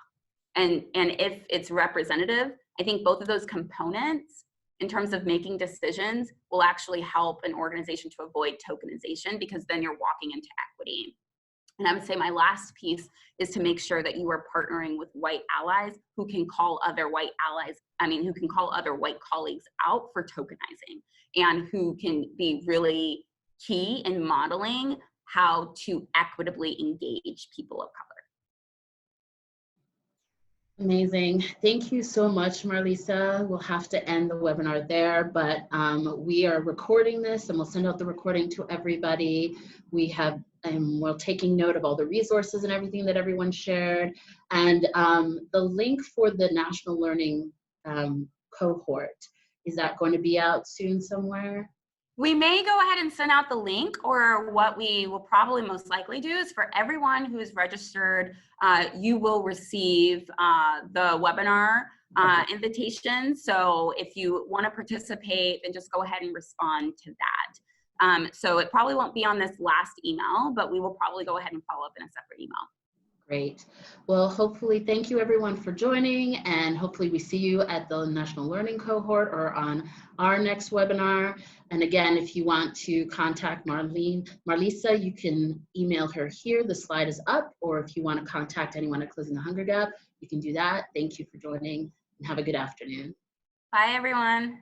and if it's representative, I think both of those components in terms of making decisions will actually help an organization to avoid tokenization, because then you're walking into equity. And I would say my last piece is to make sure that you are partnering with white allies who can call other white allies, who can call other white colleagues out for tokenizing, and who can be really key in modeling how to equitably engage people of color. Amazing. Thank you so much, Marlysa. We'll have to end the webinar there, but we are recording this and we'll send out the recording to everybody. We're taking note of all the resources and everything that everyone shared. And the link for the National Learning cohort, is that going to be out soon somewhere? We may go ahead and send out the link, or what we will probably most likely do is for everyone who is registered, you will receive the webinar invitation. So if you want to participate, then just go ahead and respond to that. So it probably won't be on this last email, but we will probably go ahead and follow up in a separate email. Great. Well, hopefully, thank you everyone for joining, and hopefully we see you at the National Learning Cohort or on our next webinar. And again, if you want to contact Marlysa, you can email her here. The slide is up. Or if you want to contact anyone at Closing the Hunger Gap, you can do that. Thank you for joining, and have a good afternoon. Bye, everyone.